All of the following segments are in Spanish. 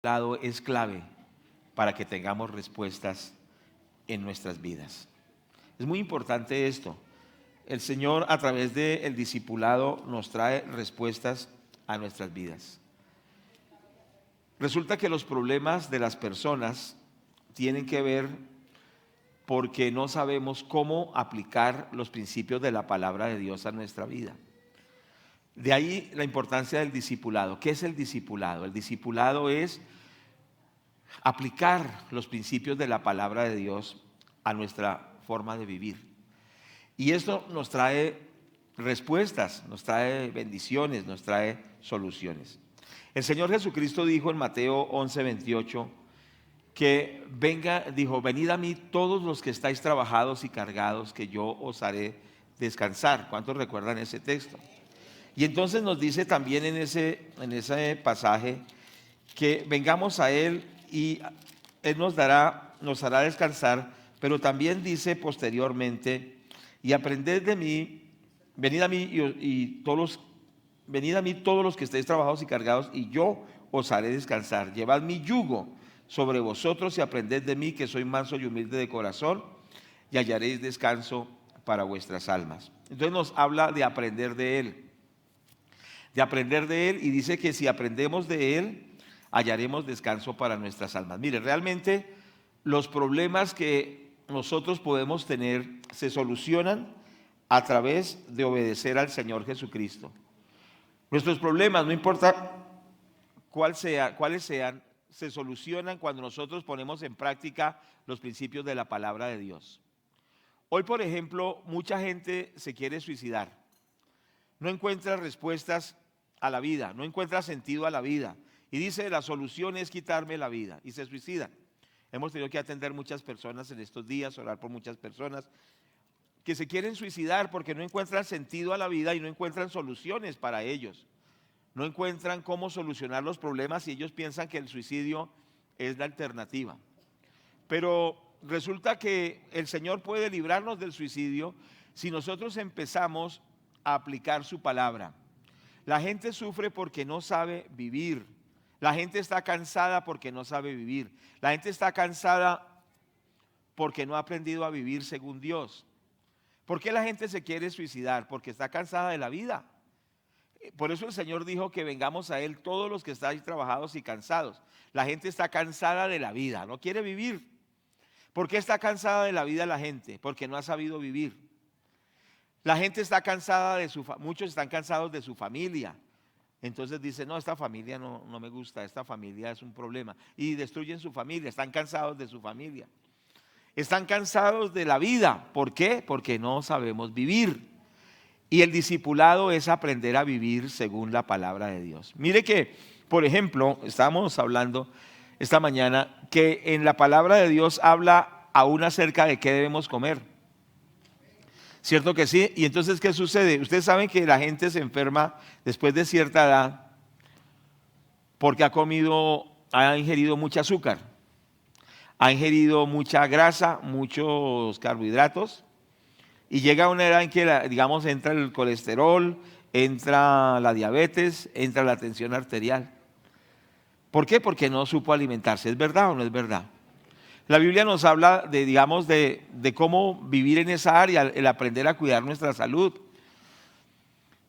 lado es clave para que tengamos respuestas en nuestras vidas. Es muy importante esto. El Señor, a través del discipulado, nos trae respuestas a nuestras vidas. Resulta que los problemas de las personas tienen que ver porque no sabemos cómo aplicar los principios de la palabra de Dios a nuestra vida. De ahí la importancia del discipulado. ¿Qué es el discipulado? El discipulado es aplicar los principios de la palabra de Dios a nuestra forma de vivir. Y esto nos trae respuestas, nos trae bendiciones, nos trae soluciones. El Señor Jesucristo dijo en Mateo 11:28 que dijo: venid a mí todos los que estáis trabajados y cargados, que yo os haré descansar. ¿Cuántos recuerdan ese texto? Y entonces nos dice también en ese pasaje que vengamos a Él y Él nos hará descansar, pero también dice posteriormente: y aprended de mí, venid a mí venid a mí todos los que estéis trabajados y cargados, y yo os haré descansar. Llevad mi yugo sobre vosotros y aprended de mí, que soy manso y humilde de corazón, y hallaréis descanso para vuestras almas. Entonces nos habla de aprender de Él. Y dice que si aprendemos de Él, hallaremos descanso para nuestras almas. Mire, realmente los problemas que nosotros podemos tener se solucionan a través de obedecer al Señor Jesucristo. Nuestros problemas, no importa cuáles sean, se solucionan cuando nosotros ponemos en práctica los principios de la palabra de Dios. Hoy, por ejemplo, mucha gente se quiere suicidar. No encuentra respuestas a la vida, no encuentra sentido a la vida. Y dice: la solución es quitarme la vida, y se suicidan. Hemos tenido que atender muchas personas en estos días, orar por muchas personas que se quieren suicidar porque no encuentran sentido a la vida y no encuentran soluciones para ellos. No encuentran cómo solucionar los problemas y ellos piensan que el suicidio es la alternativa. Pero resulta que el Señor puede librarnos del suicidio si nosotros empezamos a aplicar su palabra. La gente sufre porque no sabe vivir. La gente está cansada porque no sabe vivir. La gente está cansada porque no ha aprendido a vivir según Dios. ¿Por qué la gente se quiere suicidar? Porque está cansada de la vida. Por eso el Señor dijo que vengamos a Él todos los que estáis trabajados y cansados. La gente está cansada de la vida, no quiere vivir. ¿Por qué está cansada de la vida la gente? Porque no ha sabido vivir. La gente está cansada muchos están cansados de su familia. Entonces dicen: no, esta familia no me gusta, esta familia es un problema. Y destruyen su familia, están cansados de su familia. Están cansados de la vida. ¿Por qué? Porque no sabemos vivir. Y el discipulado es aprender a vivir según la palabra de Dios. Mire que, por ejemplo, estábamos hablando esta mañana que en la palabra de Dios habla aún acerca de qué debemos comer. ¿Cierto que sí? Y entonces, ¿qué sucede? Ustedes saben que la gente se enferma después de cierta edad porque ha ingerido mucho azúcar, ha ingerido mucha grasa, muchos carbohidratos, y llega una edad en que, digamos, entra el colesterol, entra la diabetes, entra la tensión arterial. ¿Por qué? Porque no supo alimentarse. ¿Es verdad o no es verdad? La Biblia nos habla de cómo vivir en esa área, el aprender a cuidar nuestra salud.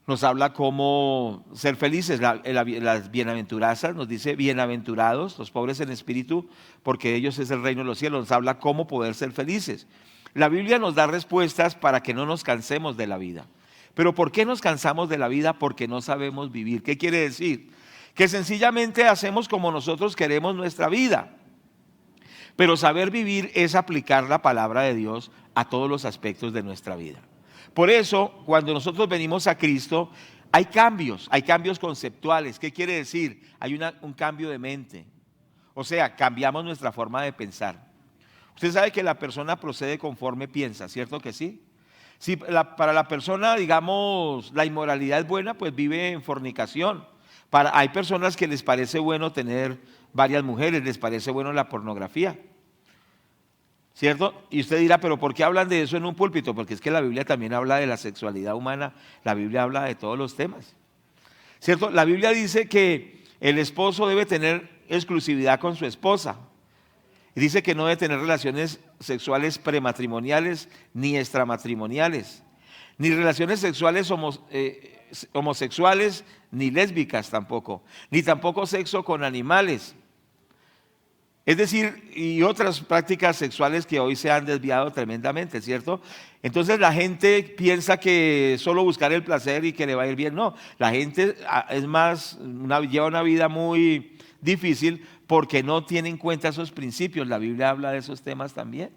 Nos habla cómo ser felices. Las bienaventuranzas nos dice: bienaventurados los pobres en espíritu, porque de ellos es el reino de los cielos. Nos habla cómo poder ser felices. La Biblia nos da respuestas para que no nos cansemos de la vida. ¿Pero por qué nos cansamos de la vida? Porque no sabemos vivir. ¿Qué quiere decir? Que sencillamente hacemos como nosotros queremos nuestra vida. Pero saber vivir es aplicar la palabra de Dios a todos los aspectos de nuestra vida. Por eso, cuando nosotros venimos a Cristo, hay cambios conceptuales. ¿Qué quiere decir? Hay un cambio de mente. O sea, cambiamos nuestra forma de pensar. Usted sabe que la persona procede conforme piensa, ¿cierto que sí? Si para la persona, digamos, la inmoralidad es buena, pues vive en fornicación. Hay personas que les parece bueno tener varias mujeres, les parece bueno la pornografía, ¿cierto? Y usted dirá: ¿pero por qué hablan de eso en un púlpito? Porque es que la Biblia también habla de la sexualidad humana, la Biblia habla de todos los temas, ¿cierto? La Biblia dice que el esposo debe tener exclusividad con su esposa. Y dice que no debe tener relaciones sexuales prematrimoniales ni extramatrimoniales, ni relaciones sexuales homosexuales ni lésbicas tampoco, ni tampoco sexo con animales. Es decir, y otras prácticas sexuales que hoy se han desviado tremendamente, ¿cierto? Entonces la gente piensa que solo buscar el placer y que le va a ir bien. No, la gente es más, lleva una vida muy difícil porque no tiene en cuenta esos principios. La Biblia habla de esos temas también.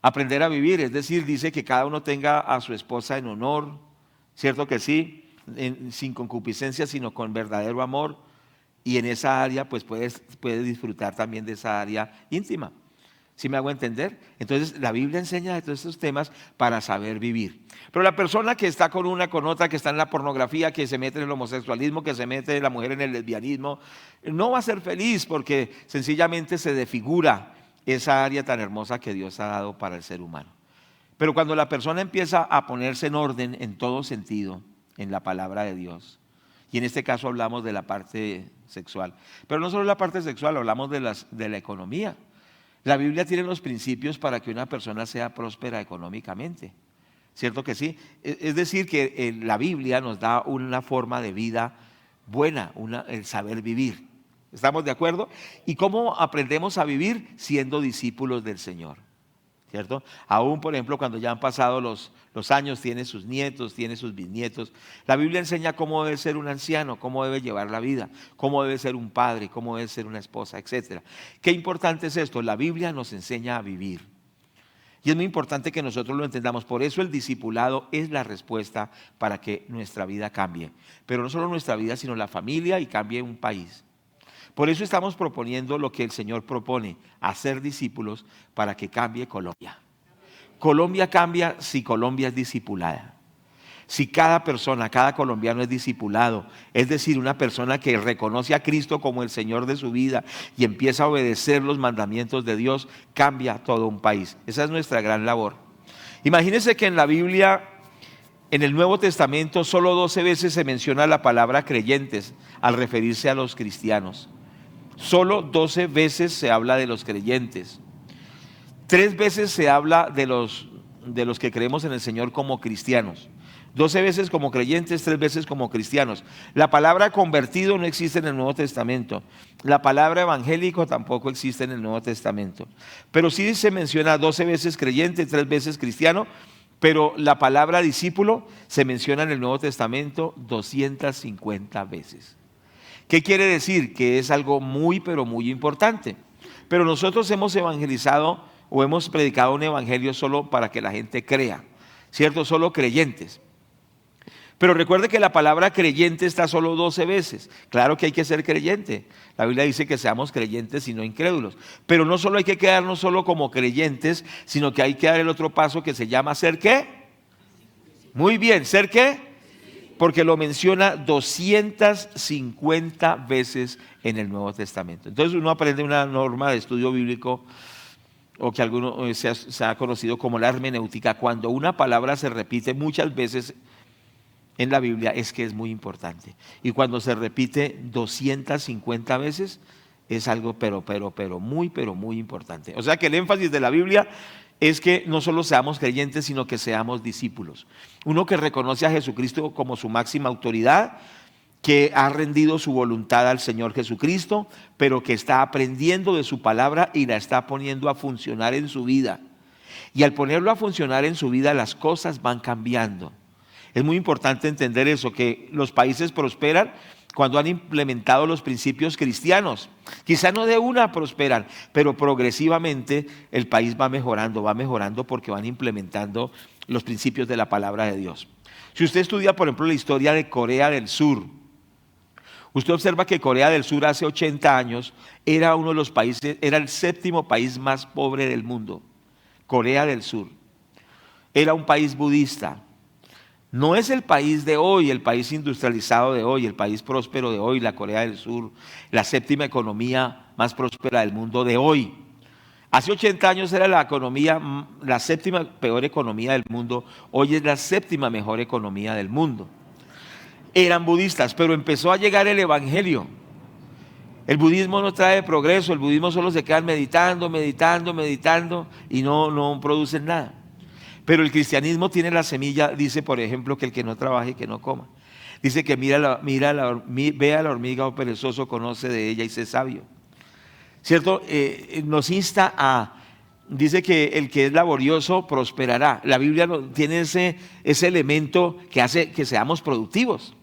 Aprender a vivir, es decir, dice que cada uno tenga a su esposa en honor, ¿cierto que sí? Sin concupiscencia, sino con verdadero amor. Y en esa área pues puedes disfrutar también de esa área íntima. ¿Sí me hago entender? Entonces la Biblia enseña de todos estos temas para saber vivir. Pero la persona que está con una, con otra, que está en la pornografía, que se mete en el homosexualismo, que se mete la mujer en el lesbianismo, no va a ser feliz porque sencillamente se desfigura esa área tan hermosa que Dios ha dado para el ser humano. Pero cuando la persona empieza a ponerse en orden en todo sentido, en la palabra de Dios, y en este caso hablamos de la parte sexual, pero no solo la parte sexual, hablamos de la economía. La Biblia tiene los principios para que una persona sea próspera económicamente, ¿cierto que sí? Es decir, que la Biblia nos da una forma de vida buena, el saber vivir. ¿Estamos de acuerdo? ¿Y cómo aprendemos a vivir? Siendo discípulos del Señor, ¿cierto? Aún, por ejemplo, cuando ya han pasado los años, tiene sus nietos, tiene sus bisnietos. La Biblia enseña cómo debe ser un anciano, cómo debe llevar la vida, cómo debe ser un padre, cómo debe ser una esposa, etc. Qué importante es esto. La Biblia nos enseña a vivir. Y es muy importante que nosotros lo entendamos. Por eso el discipulado es la respuesta para que nuestra vida cambie. Pero no solo nuestra vida, sino la familia y cambie un país. Por eso estamos proponiendo lo que el Señor propone, hacer discípulos para que cambie Colombia. Colombia cambia si Colombia es discipulada. Si cada persona, cada colombiano es discipulado, es decir, una persona que reconoce a Cristo como el Señor de su vida y empieza a obedecer los mandamientos de Dios, cambia todo un país. Esa es nuestra gran labor. Imagínense que en la Biblia, en el Nuevo Testamento, solo 12 veces se menciona la palabra creyentes al referirse a los cristianos. Solo 12 veces se habla de los creyentes. 3 veces se habla de los que creemos en el Señor como cristianos. 12 veces como creyentes, 3 veces como cristianos. La palabra convertido no existe en el Nuevo Testamento. La palabra evangélico tampoco existe en el Nuevo Testamento. Pero sí se menciona 12 veces creyente, 3 veces cristiano. Pero la palabra discípulo se menciona en el Nuevo Testamento 250 veces. ¿Qué quiere decir? Que es algo muy, pero muy importante. Pero nosotros hemos evangelizado o hemos predicado un evangelio solo para que la gente crea, ¿cierto? Solo creyentes. Pero recuerde que la palabra creyente está solo 12 veces. Claro que hay que ser creyente. La Biblia dice que seamos creyentes y no incrédulos. Pero no solo hay que quedarnos solo como creyentes, sino que hay que dar el otro paso que se llama ¿ser qué? Muy bien, ¿ser qué? Porque lo menciona 250 veces en el Nuevo Testamento. Entonces uno aprende una norma de estudio bíblico, o que alguno se ha conocido como la hermenéutica. Cuando una palabra se repite muchas veces en la Biblia es que es muy importante. Y cuando se repite 250 veces es algo pero muy importante. O sea que el énfasis de la Biblia es que no solo seamos creyentes, sino que seamos discípulos. Uno que reconoce a Jesucristo como su máxima autoridad, que ha rendido su voluntad al Señor Jesucristo, pero que está aprendiendo de su palabra y la está poniendo a funcionar en su vida. Y al ponerlo a funcionar en su vida, las cosas van cambiando. Es muy importante entender eso, que los países prosperan cuando han implementado los principios cristianos. Quizá no de una prosperan, pero progresivamente el país va mejorando porque van implementando los principios de la palabra de Dios. Si usted estudia, por ejemplo, la historia de Corea del Sur, usted observa que Corea del Sur hace 80 años era uno de los países, era el 7º país más pobre del mundo. Corea del Sur era un país budista. No es el país de hoy, el país industrializado de hoy, el país próspero de hoy, la Corea del Sur, la 7ª economía más próspera del mundo de hoy. Hace 80 años era la 7ª peor economía del mundo, hoy es la 7ª mejor economía del mundo. Eran budistas, pero empezó a llegar el evangelio. El budismo no trae progreso, el budismo solo se queda meditando, meditando, meditando y no producen nada. Pero el cristianismo tiene la semilla, dice por ejemplo que el que no trabaje, que no coma. Dice que ve a la hormiga, oh perezoso, conoce de ella y sé sabio. ¿Cierto? Nos insta dice que el que es laborioso prosperará. La Biblia tiene ese elemento que hace que seamos productivos.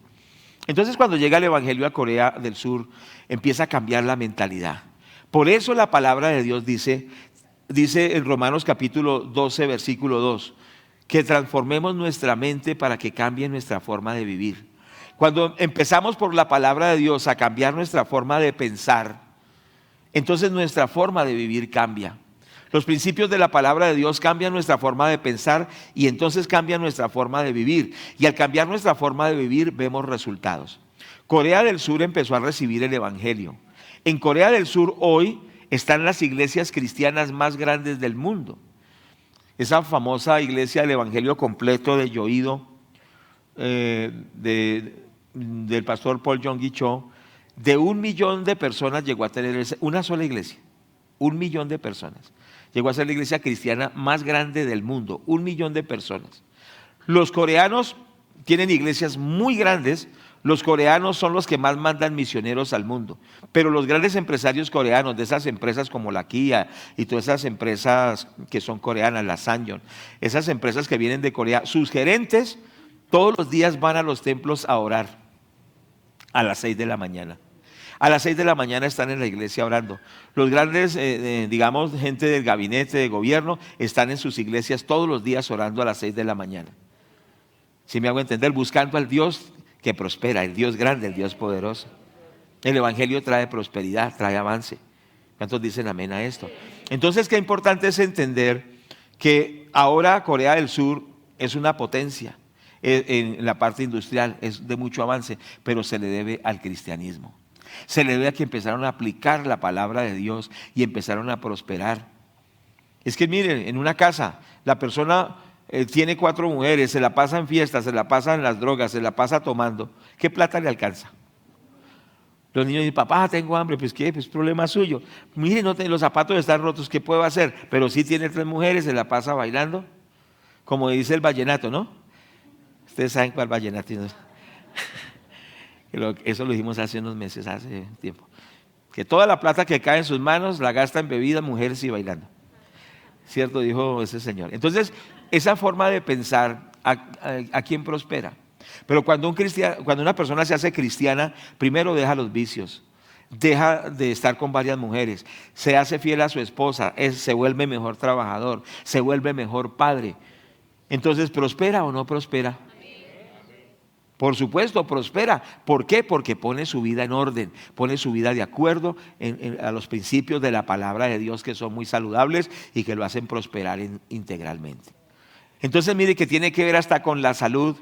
Entonces cuando llega el Evangelio a Corea del Sur, empieza a cambiar la mentalidad. Por eso la palabra de Dios dice en Romanos capítulo 12, versículo 2, que transformemos nuestra mente para que cambie nuestra forma de vivir. Cuando empezamos por la palabra de Dios a cambiar nuestra forma de pensar, entonces nuestra forma de vivir cambia. Los principios de la palabra de Dios cambian nuestra forma de pensar y entonces cambia nuestra forma de vivir. Y al cambiar nuestra forma de vivir vemos resultados. Corea del Sur empezó a recibir el Evangelio. En Corea del Sur hoy están las iglesias cristianas más grandes del mundo. Esa famosa iglesia del Evangelio completo de Yoido, del pastor Paul Yonggi Cho, de 1 millón de personas llegó a tener una sola iglesia. 1 millón de personas. Llegó a ser la iglesia cristiana más grande del mundo. 1 millón de personas. Los coreanos tienen iglesias muy grandes. Los coreanos son los que más mandan misioneros al mundo. Pero los grandes empresarios coreanos, de esas empresas como la Kia y todas esas empresas que son coreanas, la Sanyong, esas empresas que vienen de Corea, sus gerentes todos los días van a los templos a orar a las 6 de la mañana. A las 6 de la mañana están en la iglesia orando. Los grandes, digamos, gente del gabinete de gobierno están en sus iglesias todos los días orando a las 6 de la mañana. Si me hago entender, buscando al Dios que prospera, el Dios grande, el Dios poderoso. El Evangelio trae prosperidad, trae avance. ¿Cuántos dicen amén a esto? Entonces, qué importante es entender que ahora Corea del Sur es una potencia en la parte industrial, es de mucho avance, pero se le debe al cristianismo. Se le debe a que empezaron a aplicar la palabra de Dios y empezaron a prosperar. Es que miren, en una casa la persona tiene 4 mujeres, se la pasa en fiestas, se la pasa en las drogas, se la pasa tomando. ¿Qué plata le alcanza? Los niños dicen, papá, tengo hambre. Pues qué, pues problema suyo. Miren, los zapatos están rotos, ¿qué puedo hacer? Pero sí tiene 3 mujeres, se la pasa bailando, como dice el vallenato, ¿no? Ustedes saben cuál vallenato. Eso lo dijimos hace unos meses, hace tiempo. Que toda la plata que cae en sus manos la gasta en bebidas, mujeres y bailando. ¿Cierto? Dijo ese señor. Entonces, esa forma de pensar, ¿a quién prospera? Pero cuando una persona se hace cristiana, primero deja los vicios, deja de estar con varias mujeres, se hace fiel a su esposa, se vuelve mejor trabajador, se vuelve mejor padre. Entonces, ¿prospera o no prospera? Por supuesto, prospera. ¿Por qué? Porque pone su vida en orden, pone su vida de acuerdo a los principios de la palabra de Dios, que son muy saludables y que lo hacen prosperar integralmente. Entonces, mire que tiene que ver hasta con la salud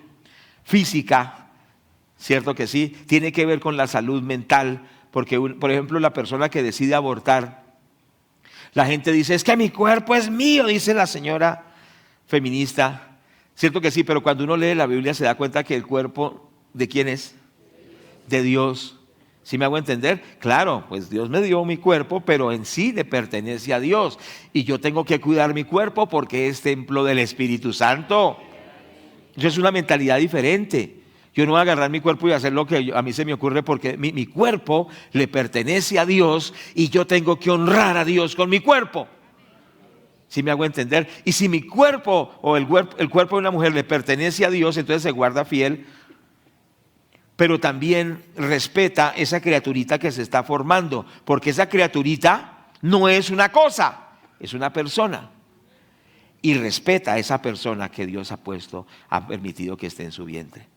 física, ¿cierto que sí? Tiene que ver con la salud mental, porque por ejemplo la persona que decide abortar, la gente dice, es que mi cuerpo es mío, dice la señora feminista. Cierto que sí, pero cuando uno lee la Biblia se da cuenta que el cuerpo, ¿de quién es? De Dios. ¿Sí me hago entender? Claro, pues Dios me dio mi cuerpo, pero en sí le pertenece a Dios. Y yo tengo que cuidar mi cuerpo porque es templo del Espíritu Santo. Eso es una mentalidad diferente. Yo no voy a agarrar mi cuerpo y hacer lo que a mí se me ocurre porque mi cuerpo le pertenece a Dios y yo tengo que honrar a Dios con mi cuerpo. ¿Sí me hago entender? Y si mi cuerpo o el cuerpo de una mujer le pertenece a Dios, entonces se guarda fiel, pero también respeta esa criaturita que se está formando, porque esa criaturita no es una cosa, es una persona. Y respeta a esa persona que Dios ha permitido que esté en su vientre.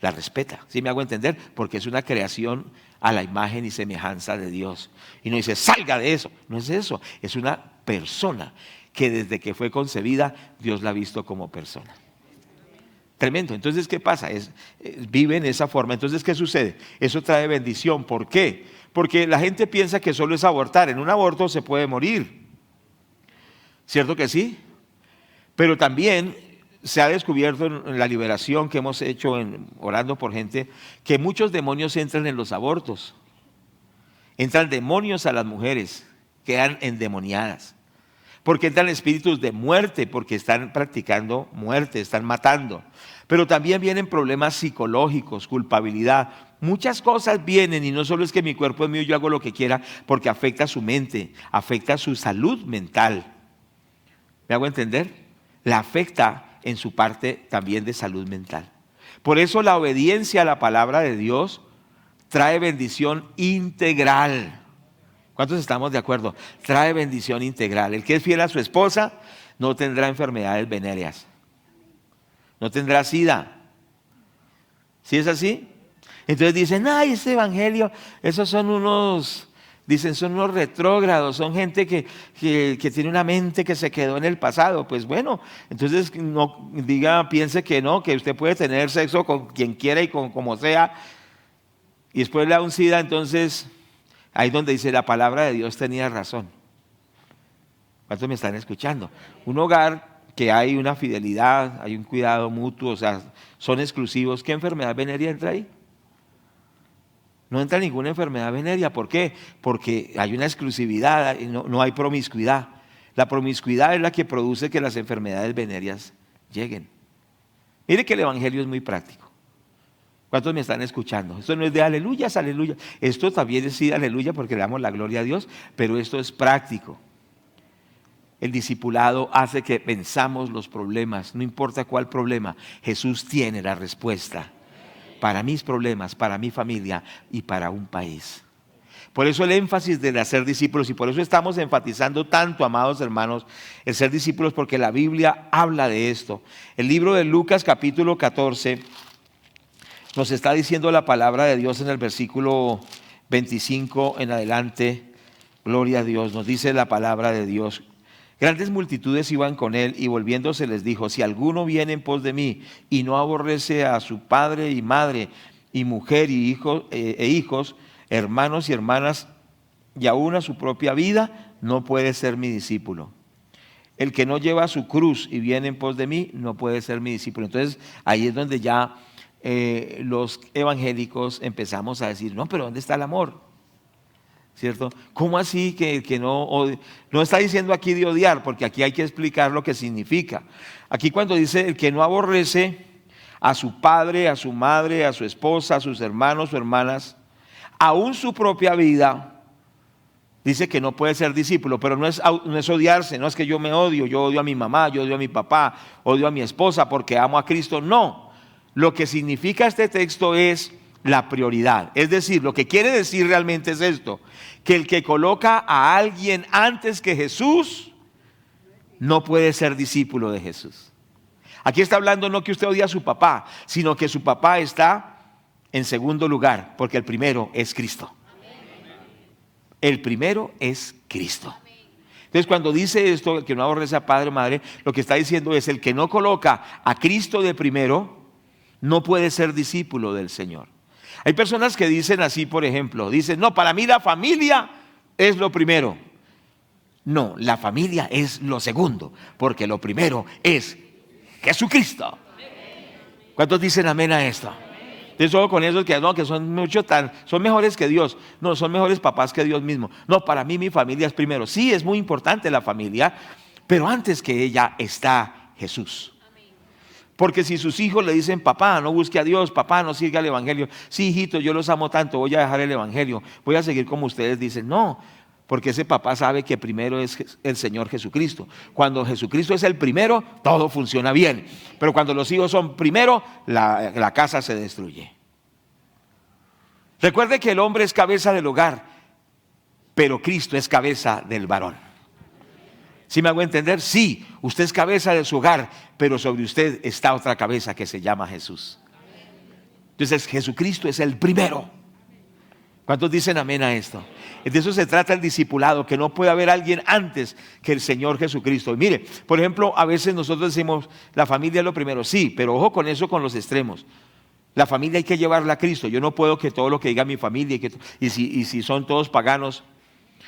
La respeta, ¿sí me hago entender? Porque es una creación a la imagen y semejanza de Dios. Y no dice, salga de eso. No es eso, es una persona que desde que fue concebida, Dios la ha visto como persona. Tremendo. Entonces, ¿qué pasa? Vive en esa forma. Entonces, ¿qué sucede? Eso trae bendición. ¿Por qué? Porque la gente piensa que solo es abortar. En un aborto se puede morir. ¿Cierto que sí? Pero también se ha descubierto en la liberación que hemos hecho orando por gente, que muchos demonios entran en los abortos. Entran demonios a las mujeres, quedan endemoniadas. Porque entran espíritus de muerte, porque están practicando muerte, están matando. Pero también vienen problemas psicológicos, culpabilidad. Muchas cosas vienen y no solo es que mi cuerpo es mío, yo hago lo que quiera, porque afecta su mente, afecta su salud mental. ¿Me hago entender? La afecta en su parte también de salud mental. Por eso la obediencia a la palabra de Dios trae bendición integral. ¿Cuántos estamos de acuerdo? Trae bendición integral. El que es fiel a su esposa no tendrá enfermedades venéreas, no tendrá SIDA. ¿Sí es así? Entonces dicen, ay, este evangelio, esos son unos, dicen, son unos retrógrados, son gente que tiene una mente que se quedó en el pasado. Pues bueno, entonces no piense que no, que usted puede tener sexo con quien quiera y con como sea, y después le da un SIDA. Entonces ahí donde dice la palabra de Dios tenía razón. ¿Cuántos me están escuchando? Un hogar que hay una fidelidad, hay un cuidado mutuo, o sea, son exclusivos. ¿Qué enfermedad venérea entra ahí? No entra ninguna enfermedad venérea. ¿Por qué? Porque hay una exclusividad, no hay promiscuidad. La promiscuidad es la que produce que las enfermedades venéreas lleguen. Mire que el evangelio es muy práctico. ¿Cuántos me están escuchando? Esto no es de aleluyas, aleluya. Esto también es sí, aleluya, porque le damos la gloria a Dios, pero esto es práctico. El discipulado hace que pensamos los problemas, no importa cuál problema, Jesús tiene la respuesta para mis problemas, para mi familia y para un país. Por eso el énfasis de hacer discípulos, y por eso estamos enfatizando tanto, amados hermanos, el ser discípulos, porque la Biblia habla de esto. El libro de Lucas capítulo 14 nos está diciendo la palabra de Dios en el versículo 25 en adelante. Gloria a Dios, nos dice la palabra de Dios. Grandes multitudes iban con él y volviéndose les dijo, si alguno viene en pos de mí y no aborrece a su padre y madre y mujer y hijos, hermanos y hermanas y aún a su propia vida, no puede ser mi discípulo. El que no lleva su cruz y viene en pos de mí, no puede ser mi discípulo. Entonces ahí es donde ya los evangélicos empezamos a decir, no, pero ¿dónde está el amor? ¿Cierto? ¿Cómo así que no está diciendo aquí de odiar? Porque aquí hay que explicar lo que significa. Aquí cuando dice el que no aborrece a su padre, a su madre, a su esposa, a sus hermanos o hermanas, aún su propia vida, dice que no puede ser discípulo. Pero no es odiarse, no es que yo me odio, yo odio a mi mamá, yo odio a mi papá, odio a mi esposa porque amo a Cristo. No, lo que significa este texto es la prioridad. Es decir, lo que quiere decir realmente es esto, que el que coloca a alguien antes que Jesús no puede ser discípulo de Jesús. Aquí está hablando no que usted odia a su papá, sino que su papá está en segundo lugar, porque el primero es Cristo. El primero es Cristo. Entonces cuando dice esto, el que no aborrece a padre o madre, lo que está diciendo es el que no coloca a Cristo de primero, no puede ser discípulo del Señor. Hay personas que dicen así, por ejemplo, dicen, no, para mí la familia es lo primero. No, la familia es lo segundo, porque lo primero es Jesucristo. ¿Cuántos dicen amén a esto? Entonces solo con esos que no, que son son mejores que Dios. No, son mejores papás que Dios mismo. No, para mí mi familia es primero. Sí, es muy importante la familia, pero antes que ella está Jesús. Porque si sus hijos le dicen, papá, no busque a Dios, papá, no siga el evangelio. Sí, hijito, yo los amo tanto, voy a dejar el evangelio, voy a seguir como ustedes dicen. No, porque ese papá sabe que primero es el Señor Jesucristo. Cuando Jesucristo es el primero, todo funciona bien. Pero cuando los hijos son primero, la casa se destruye. Recuerde que el hombre es cabeza del hogar, pero Cristo es cabeza del varón. ¿Sí me hago entender? Sí, usted es cabeza de su hogar, pero sobre usted está otra cabeza que se llama Jesús. Entonces Jesucristo es el primero. ¿Cuántos dicen amén a esto? De eso se trata el discipulado, que no puede haber alguien antes que el Señor Jesucristo. Y mire, por ejemplo, a veces nosotros decimos, la familia es lo primero. Sí, pero ojo con eso, con los extremos. La familia hay que llevarla a Cristo. Yo no puedo que todo lo que diga mi familia, y si son todos paganos.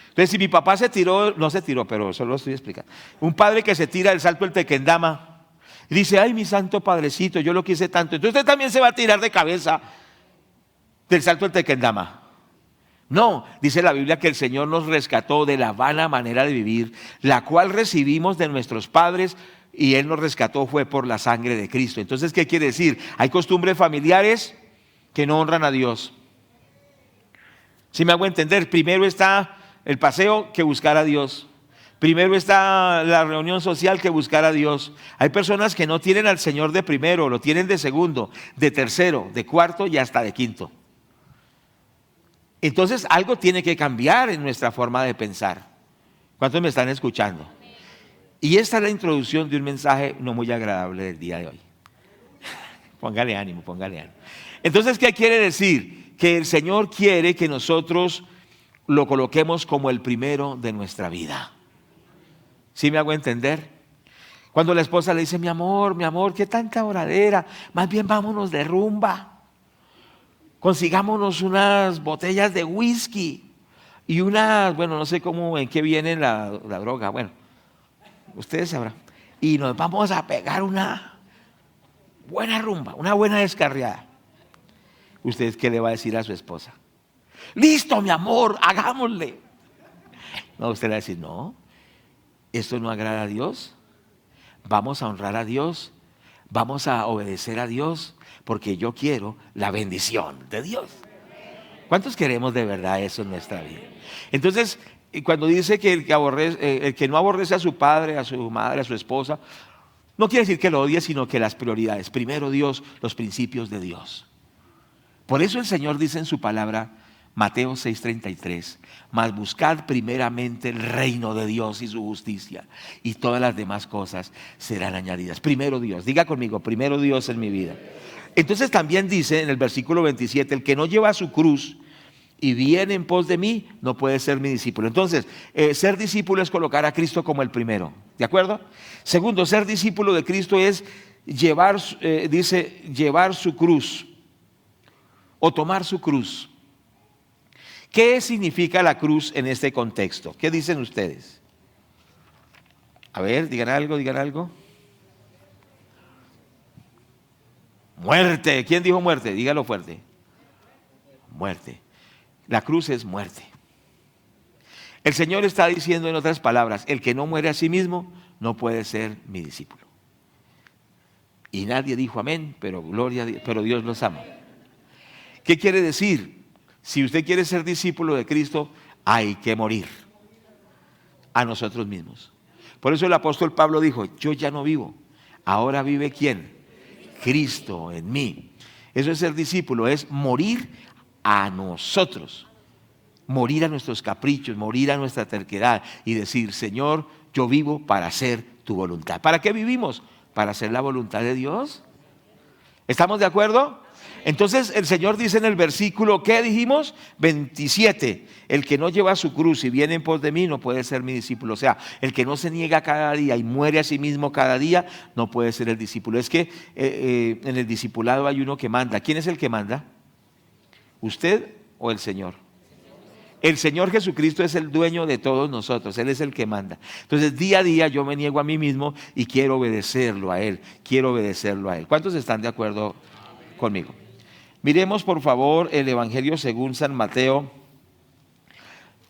Entonces, si mi papá se tiró, no se tiró, pero solo lo estoy explicando. Un padre que se tira del salto del tequendama y dice, ay, mi santo padrecito, yo lo quise tanto. Entonces usted también se va a tirar de cabeza del salto del tequendama. No, dice la Biblia que el Señor nos rescató de la vana manera de vivir, la cual recibimos de nuestros padres, y Él nos rescató fue por la sangre de Cristo. Entonces, ¿qué quiere decir? Hay costumbres familiares que no honran a Dios. ¿Sí me hago entender? Primero está el paseo que buscar a Dios. Primero está la reunión social que buscar a Dios. Hay personas que no tienen al Señor de primero, lo tienen de segundo, de tercero, de cuarto y hasta de quinto. Entonces algo tiene que cambiar en nuestra forma de pensar. ¿Cuántos me están escuchando? Y esta es la introducción de un mensaje no muy agradable del día de hoy. Póngale ánimo, póngale ánimo. Entonces, ¿qué quiere decir? Que el Señor quiere que nosotros lo coloquemos como el primero de nuestra vida. ¿Sí me hago entender? Cuando la esposa le dice, mi amor, qué tanta oradera, más bien vámonos de rumba. Consigámonos unas botellas de whisky y unas, bueno, no sé cómo, en qué viene la droga, bueno, ustedes sabrán. Y nos vamos a pegar una buena rumba, una buena descarriada. ¿Usted qué le va a decir a su esposa? Listo, mi amor, hagámosle. No, usted le va a decir, no, esto no agrada a Dios. Vamos a honrar a Dios, vamos a obedecer a Dios, porque yo quiero la bendición de Dios. ¿Cuántos queremos de verdad eso en nuestra vida? Entonces, cuando dice que el que no aborrece a su padre, a su madre, a su esposa, no quiere decir que lo odie, sino que las prioridades. Primero Dios, los principios de Dios. Por eso el Señor dice en su palabra, Mateo 6:33, mas buscad primeramente el reino de Dios y su justicia, y todas las demás cosas serán añadidas. Primero Dios, diga conmigo, primero Dios en mi vida. Entonces también dice en el versículo 27, el que no lleva su cruz y viene en pos de mí, no puede ser mi discípulo. Entonces, ser discípulo es colocar a Cristo como el primero, ¿de acuerdo? Segundo, ser discípulo de Cristo es llevar su cruz o tomar su cruz. ¿Qué significa la cruz en este contexto? ¿Qué dicen ustedes? A ver, digan algo, digan algo. Muerte. ¿Quién dijo muerte? Dígalo fuerte. Muerte. La cruz es muerte. El Señor está diciendo en otras palabras, el que no muere a sí mismo no puede ser mi discípulo. Y nadie dijo amén, pero gloria a Dios, pero Dios los ama. ¿Qué quiere decir? Si usted quiere ser discípulo de Cristo, hay que morir a nosotros mismos. Por eso el apóstol Pablo dijo, yo ya no vivo, ahora vive ¿quién? Cristo en mí. Eso es ser discípulo, es morir a nosotros, morir a nuestros caprichos, morir a nuestra terquedad y decir, Señor, yo vivo para hacer tu voluntad. ¿Para qué vivimos? Para hacer la voluntad de Dios. ¿Estamos de acuerdo? Entonces el Señor dice en el versículo, ¿qué dijimos? 27, el que no lleva su cruz y viene en pos de mí no puede ser mi discípulo. O sea, el que no se niega cada día y muere a sí mismo cada día no puede ser el discípulo. Es que en el discipulado hay uno que manda. ¿Quién es el que manda? ¿Usted o el Señor? El Señor Jesucristo es el dueño de todos nosotros, Él es el que manda. Entonces día a día yo me niego a mí mismo y quiero obedecerlo a Él, quiero obedecerlo a Él. ¿Cuántos están de acuerdo conmigo? Miremos por favor el Evangelio según San Mateo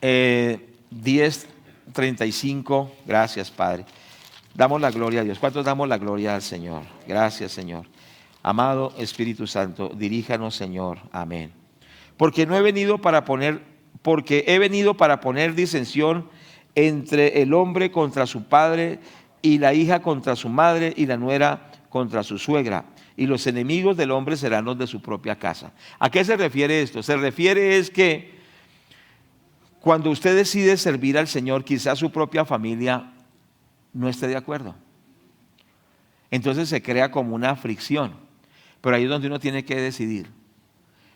10:35. Gracias, Padre. Damos la gloria a Dios. ¿Cuántos damos la gloria al Señor? Gracias, Señor. Amado Espíritu Santo, diríjanos, Señor. Amén. Porque he venido para poner disensión entre el hombre contra su padre y la hija contra su madre y la nuera contra su suegra. Y los enemigos del hombre serán los de su propia casa. ¿A qué se refiere esto? Se refiere es que cuando usted decide servir al Señor, quizás su propia familia no esté de acuerdo. Entonces se crea como una fricción. Pero ahí es donde uno tiene que decidir.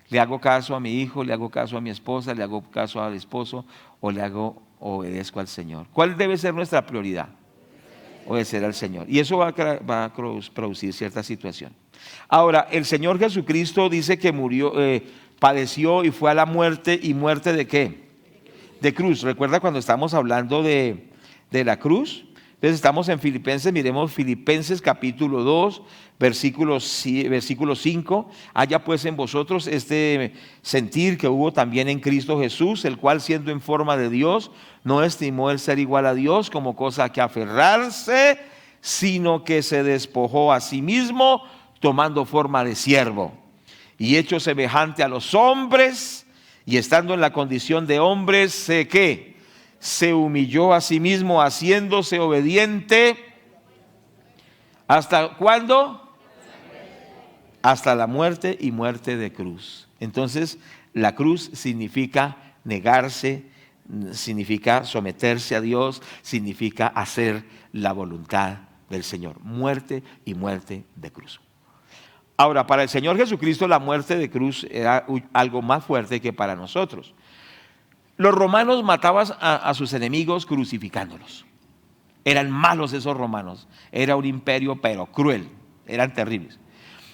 ¿Le hago caso a mi hijo? ¿Le hago caso a mi esposa? ¿Le hago caso al esposo? ¿O obedezco al Señor? ¿Cuál debe ser nuestra prioridad? Obedecer al Señor. Y eso va a producir cierta situación. Ahora, el Señor Jesucristo dice que murió, padeció y fue a la muerte. ¿Y muerte de qué? De cruz. ¿Recuerda cuando estamos hablando de la cruz? Entonces estamos en Filipenses, miremos Filipenses capítulo 2, versículo 5. Haya pues en vosotros este sentir que hubo también en Cristo Jesús, el cual siendo en forma de Dios, no estimó el ser igual a Dios como cosa a que aferrarse, sino que se despojó a sí mismo, tomando forma de siervo, y hecho semejante a los hombres, y estando en la condición de hombres, ¿qué? Se humilló a sí mismo, haciéndose obediente. ¿Hasta cuándo? Hasta la muerte, y muerte de cruz. Entonces, la cruz significa negarse, significa someterse a Dios, significa hacer la voluntad del Señor. Muerte y muerte de cruz. Ahora, para el Señor Jesucristo la muerte de cruz era algo más fuerte que para nosotros. Los romanos mataban a sus enemigos crucificándolos. Eran malos esos romanos. Era un imperio pero cruel. Eran terribles.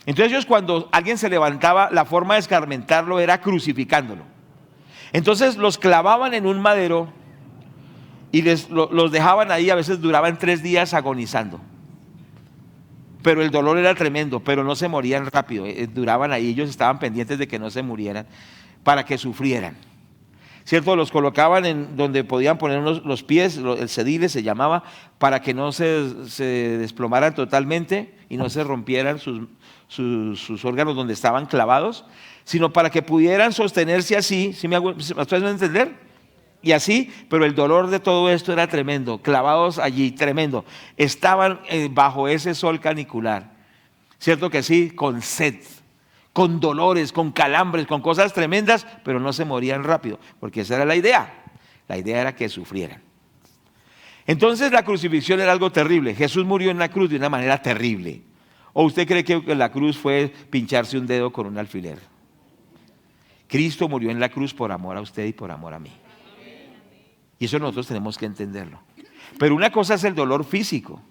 Entonces ellos, cuando alguien se levantaba, la forma de escarmentarlo era crucificándolo. Entonces los clavaban en un madero y los dejaban ahí. A veces duraban 3 días agonizando. Pero el dolor era tremendo, pero no se morían rápido. Duraban ahí, ellos estaban pendientes de que no se murieran para que sufrieran. ¿Cierto? Los colocaban en donde podían poner los pies, el sedile se llamaba, para que no se desplomaran totalmente y no se rompieran sus órganos donde estaban clavados, sino para que pudieran sostenerse así. ¿Sí me estoy a entender? Y así, pero el dolor de todo esto era tremendo, clavados allí, tremendo. Estaban bajo ese sol canicular, ¿cierto que sí? Con sed, con dolores, con calambres, con cosas tremendas, pero no se morían rápido, porque esa era la idea. La idea era que sufrieran. Entonces la crucifixión era algo terrible. Jesús murió en la cruz de una manera terrible. ¿O usted cree que la cruz fue pincharse un dedo con un alfiler? Cristo murió en la cruz por amor a usted y por amor a mí. Y eso nosotros tenemos que entenderlo. Pero una cosa es el dolor físico,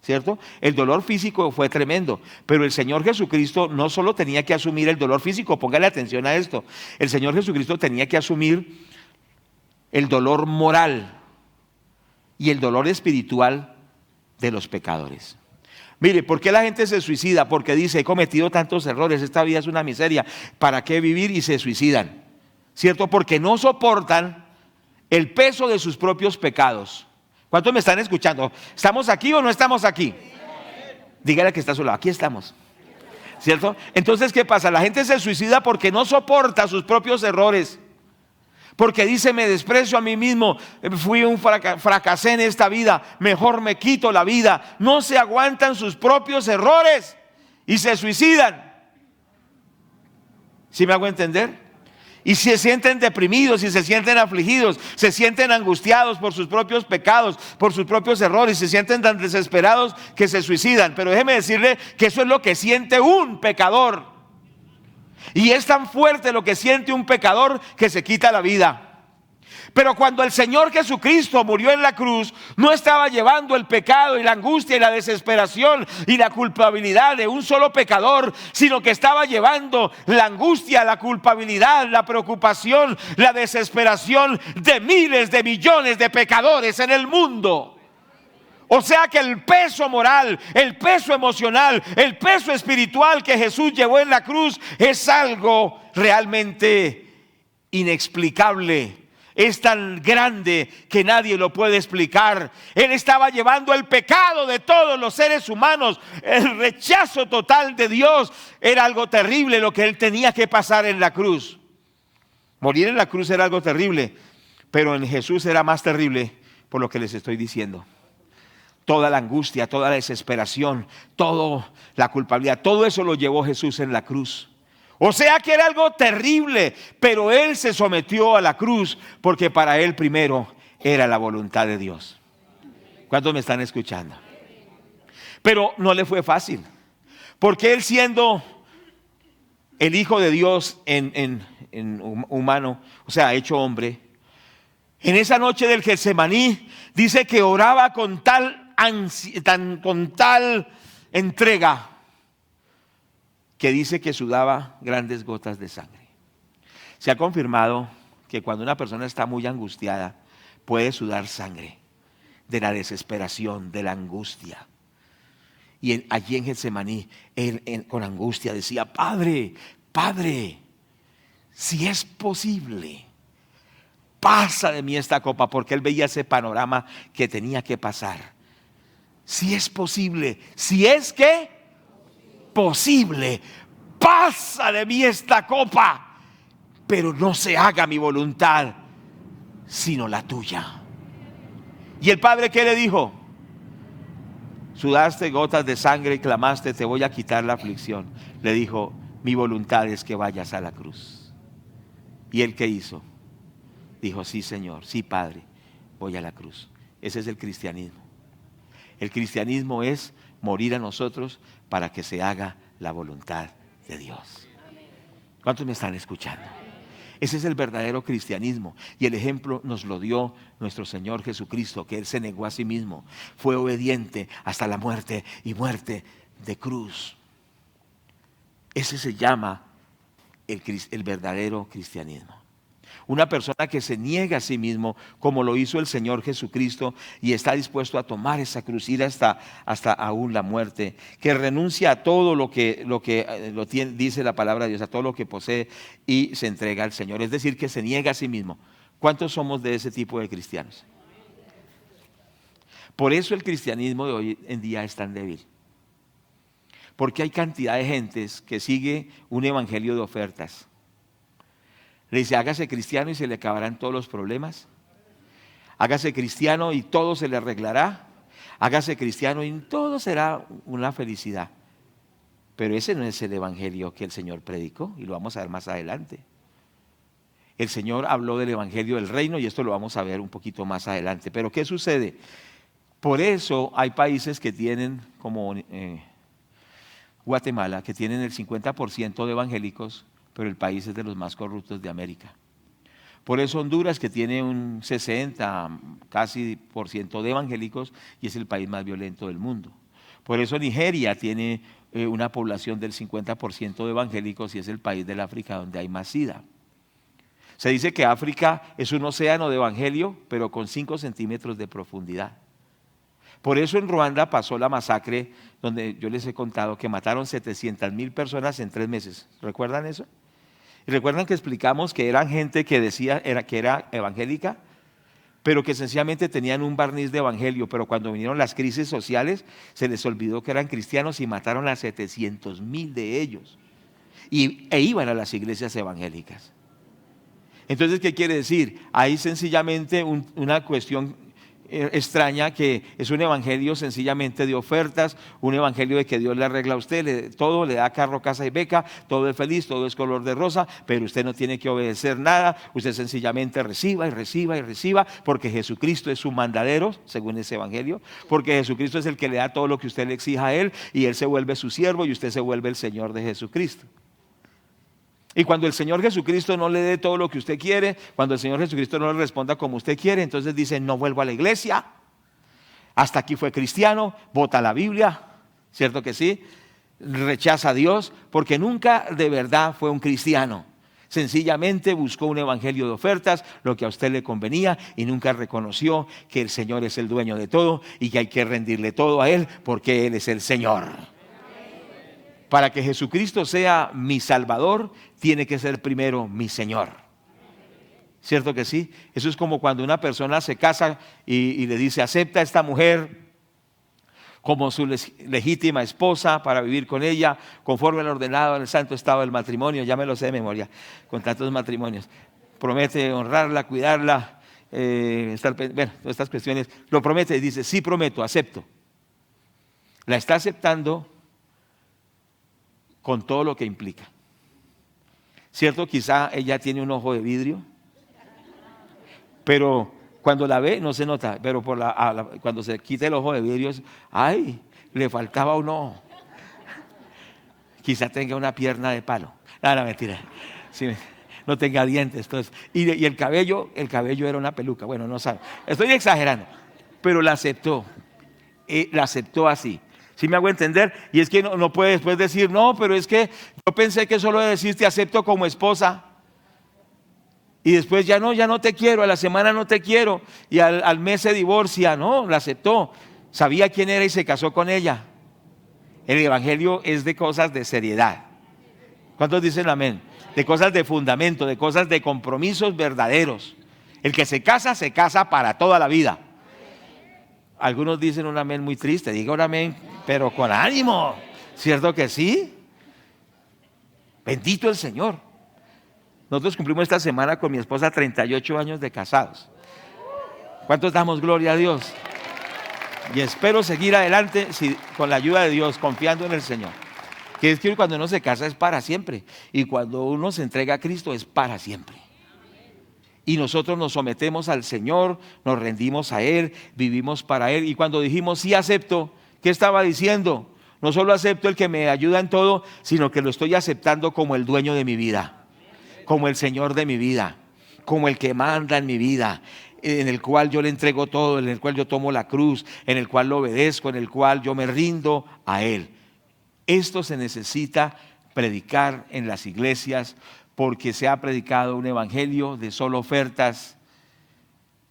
¿cierto? El dolor físico fue tremendo, pero el Señor Jesucristo no solo tenía que asumir el dolor físico, póngale atención a esto. El Señor Jesucristo tenía que asumir el dolor moral y el dolor espiritual de los pecadores. Mire, ¿por qué la gente se suicida? Porque dice, he cometido tantos errores, esta vida es una miseria, ¿para qué vivir? Y se suicidan, ¿cierto? Porque no soportan el peso de sus propios pecados. ¿Cuántos me están escuchando? ¿Estamos aquí o no estamos aquí? Dígale que está a su lado, aquí estamos, ¿cierto? Entonces, ¿qué pasa? La gente se suicida porque no soporta sus propios errores, porque dice, me desprecio a mí mismo, fracasé en esta vida, mejor me quito la vida. No se aguantan sus propios errores y se suicidan. ¿Sí me hago entender? Y se sienten deprimidos y se sienten afligidos, se sienten angustiados por sus propios pecados, por sus propios errores, se sienten tan desesperados que se suicidan. Pero déjeme decirle que eso es lo que siente un pecador. Y es tan fuerte lo que siente un pecador que se quita la vida. Pero cuando el Señor Jesucristo murió en la cruz, no estaba llevando el pecado y la angustia y la desesperación y la culpabilidad de un solo pecador, sino que estaba llevando la angustia, la culpabilidad, la preocupación, la desesperación de miles de millones de pecadores en el mundo. O sea que el peso moral, el peso emocional, el peso espiritual que Jesús llevó en la cruz es algo realmente inexplicable. Es tan grande que nadie lo puede explicar. Él estaba llevando el pecado de todos los seres humanos. El rechazo total de Dios era algo terrible lo que él tenía que pasar en la cruz. Morir en la cruz era algo terrible, pero en Jesús era más terrible por lo que les estoy diciendo. Toda la angustia, toda la desesperación, toda la culpabilidad, todo eso lo llevó Jesús en la cruz. O sea que era algo terrible, pero él se sometió a la cruz porque para él primero era la voluntad de Dios. ¿Cuántos me están escuchando? Pero no le fue fácil, porque él, siendo el Hijo de Dios en humano, o sea, hecho hombre, en esa noche del Getsemaní dice que oraba con tal entrega, que dice que sudaba grandes gotas de sangre. Se ha confirmado que cuando una persona está muy angustiada puede sudar sangre de la desesperación, de la angustia. Y allí en Getsemaní, él con angustia decía: Padre, Padre, si es posible, pasa de mí esta copa, porque él veía ese panorama que tenía que pasar. Si es posible, si es que posible, pasa de mí esta copa, pero no se haga mi voluntad, sino la tuya. ¿Y el Padre qué le dijo? Sudaste gotas de sangre y clamaste: te voy a quitar la aflicción. Le dijo: mi voluntad es que vayas a la cruz. ¿Y él qué hizo? Dijo: sí, Señor, sí, Padre, voy a la cruz. Ese es el cristianismo. El cristianismo es morir a nosotros para que se haga la voluntad de Dios. ¿Cuántos me están escuchando? Ese es el verdadero cristianismo, y el ejemplo nos lo dio nuestro Señor Jesucristo, que Él se negó a sí mismo, fue obediente hasta la muerte, y muerte de cruz. Ese se llama el verdadero cristianismo. Una persona que se niega a sí mismo, como lo hizo el Señor Jesucristo, y está dispuesto a tomar esa cruz, ir hasta aún la muerte, que renuncia a todo lo que dice la palabra de Dios, a todo lo que posee, y se entrega al Señor. Es decir, que se niega a sí mismo. ¿Cuántos somos de ese tipo de cristianos? Por eso el cristianismo de hoy en día es tan débil. Porque hay cantidad de gentes que sigue un evangelio de ofertas. Le dice: hágase cristiano y se le acabarán todos los problemas. Hágase cristiano y todo se le arreglará. Hágase cristiano y todo será una felicidad. Pero ese no es el evangelio que el Señor predicó, y lo vamos a ver más adelante. El Señor habló del evangelio del reino, y esto lo vamos a ver un poquito más adelante. Pero ¿qué sucede? Por eso hay países que tienen, como Guatemala, que tienen el 50% de evangélicos, pero el país es de los más corruptos de América. Por eso Honduras, que tiene un 60 casi por ciento de evangélicos, y es el país más violento del mundo. Por eso Nigeria tiene una población del 50% de evangélicos, y es el país del África donde hay más SIDA. Se dice que África es un océano de evangelio, pero con 5 centímetros de profundidad. Por eso en Ruanda pasó la masacre, donde yo les he contado que mataron 700,000 personas en 3 meses. ¿Recuerdan eso? Y recuerdan que explicamos que eran gente que decía que era evangélica, pero que sencillamente tenían un barniz de evangelio, pero cuando vinieron las crisis sociales se les olvidó que eran cristianos y mataron a 700,000 de ellos, e iban a las iglesias evangélicas. Entonces, ¿qué quiere decir? Hay sencillamente una cuestión extraña, que es un evangelio sencillamente de ofertas, un evangelio de que Dios le arregla a usted todo, le da carro, casa y beca, todo es feliz, todo es color de rosa, pero usted no tiene que obedecer nada, usted sencillamente reciba y reciba y reciba, porque Jesucristo es su mandadero, según ese evangelio, porque Jesucristo es el que le da todo lo que usted le exija a Él, y Él se vuelve su siervo y usted se vuelve el Señor de Jesucristo. Y cuando el Señor Jesucristo no le dé todo lo que usted quiere, cuando el Señor Jesucristo no le responda como usted quiere, entonces dice: no vuelvo a la iglesia, hasta aquí fue cristiano, bota la Biblia, ¿cierto que sí? Rechaza a Dios, porque nunca de verdad fue un cristiano. Sencillamente buscó un evangelio de ofertas, lo que a usted le convenía, y nunca reconoció que el Señor es el dueño de todo y que hay que rendirle todo a Él, porque Él es el Señor. Para que Jesucristo sea mi Salvador, tiene que ser primero mi Señor. ¿Cierto que sí? Eso es como cuando una persona se casa y le dice: acepta a esta mujer como su legítima esposa para vivir con ella, conforme al ordenado en el santo estado del matrimonio. Ya me lo sé de memoria, con tantos matrimonios. Promete honrarla, cuidarla, todas estas cuestiones. Lo promete y dice: sí, prometo, acepto. La está aceptando con todo lo que implica. ¿Cierto? Quizá ella tiene un ojo de vidrio, pero cuando la ve no se nota, pero cuando se quita el ojo de vidrio, ¡ay! Le faltaba un ojo. Quizá tenga una pierna de palo. No, mentira. Sí, no tenga dientes. Entonces, y el cabello era una peluca. Bueno, no sabe. Estoy exagerando, pero la aceptó. La aceptó así. ¿Sí me hago entender? Y es que no puede después decir: no, pero es que yo pensé que solo decís te acepto como esposa. Y después ya no te quiero, a la semana no te quiero, y al mes se divorcia. No, la aceptó, sabía quién era y se casó con ella. El evangelio es de cosas de seriedad. ¿Cuántos dicen amén? De cosas de fundamento, de cosas de compromisos verdaderos. El que se casa para toda la vida. Algunos dicen un amén muy triste, diga un amén, pero con ánimo. ¿Cierto que sí? Bendito el Señor. Nosotros cumplimos esta semana con mi esposa 38 años de casados. ¿Cuántos damos gloria a Dios? Y espero seguir adelante con la ayuda de Dios, confiando en el Señor. Que es que cuando uno se casa es para siempre. Y cuando uno se entrega a Cristo es para siempre. Y nosotros nos sometemos al Señor, nos rendimos a Él, vivimos para Él. Y cuando dijimos sí acepto, ¿qué estaba diciendo? No solo acepto el que me ayuda en todo, sino que lo estoy aceptando como el dueño de mi vida, como el Señor de mi vida, como el que manda en mi vida, en el cual yo le entrego todo, en el cual yo tomo la cruz, en el cual lo obedezco, en el cual yo me rindo a Él. Esto se necesita predicar en las iglesias, porque se ha predicado un evangelio de solo ofertas,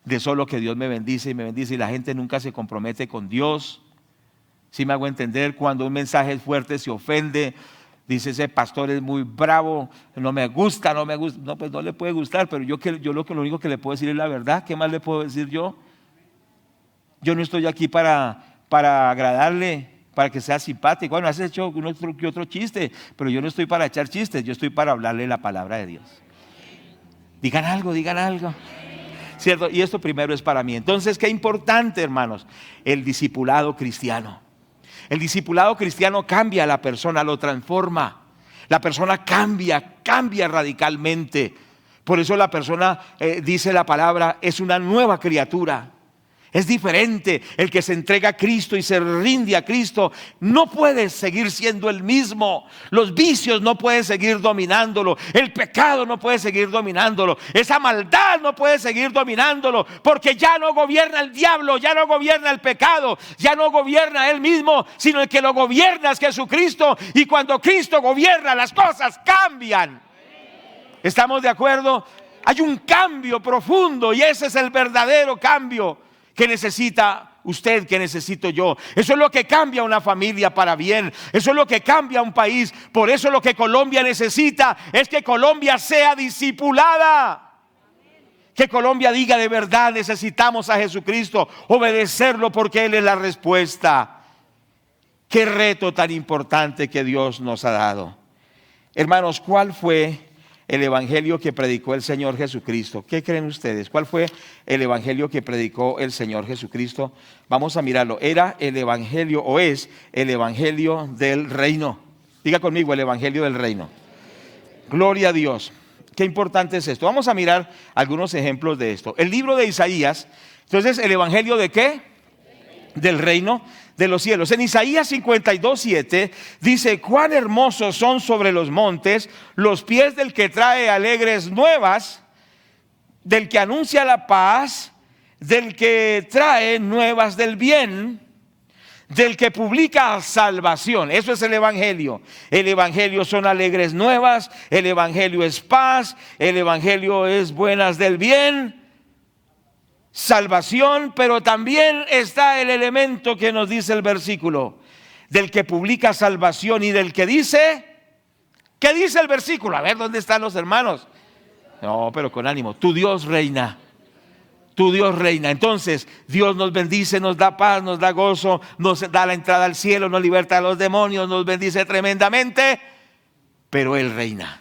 de solo que Dios me bendice y me bendice, y la gente nunca se compromete con Dios. Si me hago entender, cuando un mensaje es fuerte se ofende, dice ese pastor es muy bravo, no me gusta. No, pues no le puede gustar, pero yo lo único que le puedo decir es la verdad. ¿Qué más le puedo decir yo? Yo no estoy aquí para agradarle, para que sea simpático. Bueno, has hecho otro chiste, pero yo no estoy para echar chistes, yo estoy para hablarle la palabra de Dios. Digan algo. ¿Cierto? Y esto primero es para mí. Entonces, qué importante, hermanos, el discipulado cristiano. El discipulado cristiano cambia a la persona, lo transforma. La persona cambia radicalmente. Por eso la persona, dice la palabra, es una nueva criatura. Es diferente. El que se entrega a Cristo y se rinde a Cristo no puede seguir siendo el mismo. Los vicios no pueden seguir dominándolo. El pecado no puede seguir dominándolo. Esa maldad no puede seguir dominándolo, porque ya no gobierna el diablo, ya no gobierna el pecado, ya no gobierna él mismo, sino el que lo gobierna es Jesucristo. Y cuando Cristo gobierna, las cosas cambian. ¿Estamos de acuerdo? Hay un cambio profundo, y ese es el verdadero cambio que necesita usted, que necesito yo. Eso es lo que cambia una familia para bien. Eso es lo que cambia un país. Por eso lo que Colombia necesita es que Colombia sea discipulada. Que Colombia diga: de verdad necesitamos a Jesucristo, obedecerlo, porque Él es la respuesta. Qué reto tan importante que Dios nos ha dado. Hermanos, ¿cuál fue el evangelio que predicó el Señor Jesucristo? ¿Qué creen ustedes? ¿Cuál fue el evangelio que predicó el Señor Jesucristo? Vamos a mirarlo. Era el evangelio, o es el evangelio del reino. Diga conmigo: el evangelio del reino. Gloria a Dios. Qué importante es esto. Vamos a mirar algunos ejemplos de esto. El libro de Isaías. Entonces, ¿el evangelio de qué? Del reino de los cielos. En Isaías 52:7 dice: cuán hermosos son sobre los montes los pies del que trae alegres nuevas, del que anuncia la paz, del que trae nuevas del bien, del que publica salvación. Eso es el evangelio. El evangelio son alegres nuevas, el evangelio es paz, el evangelio es buenas del bien, salvación. Pero también está el elemento que nos dice el versículo: del que publica salvación y del que dice. ¿Qué dice el versículo? A ver, ¿dónde están los hermanos? No, pero con ánimo. Tu Dios reina. Tu Dios reina. Entonces Dios nos bendice, nos da paz, nos da gozo, nos da la entrada al cielo, nos liberta a los demonios, nos bendice tremendamente. Pero Él reina.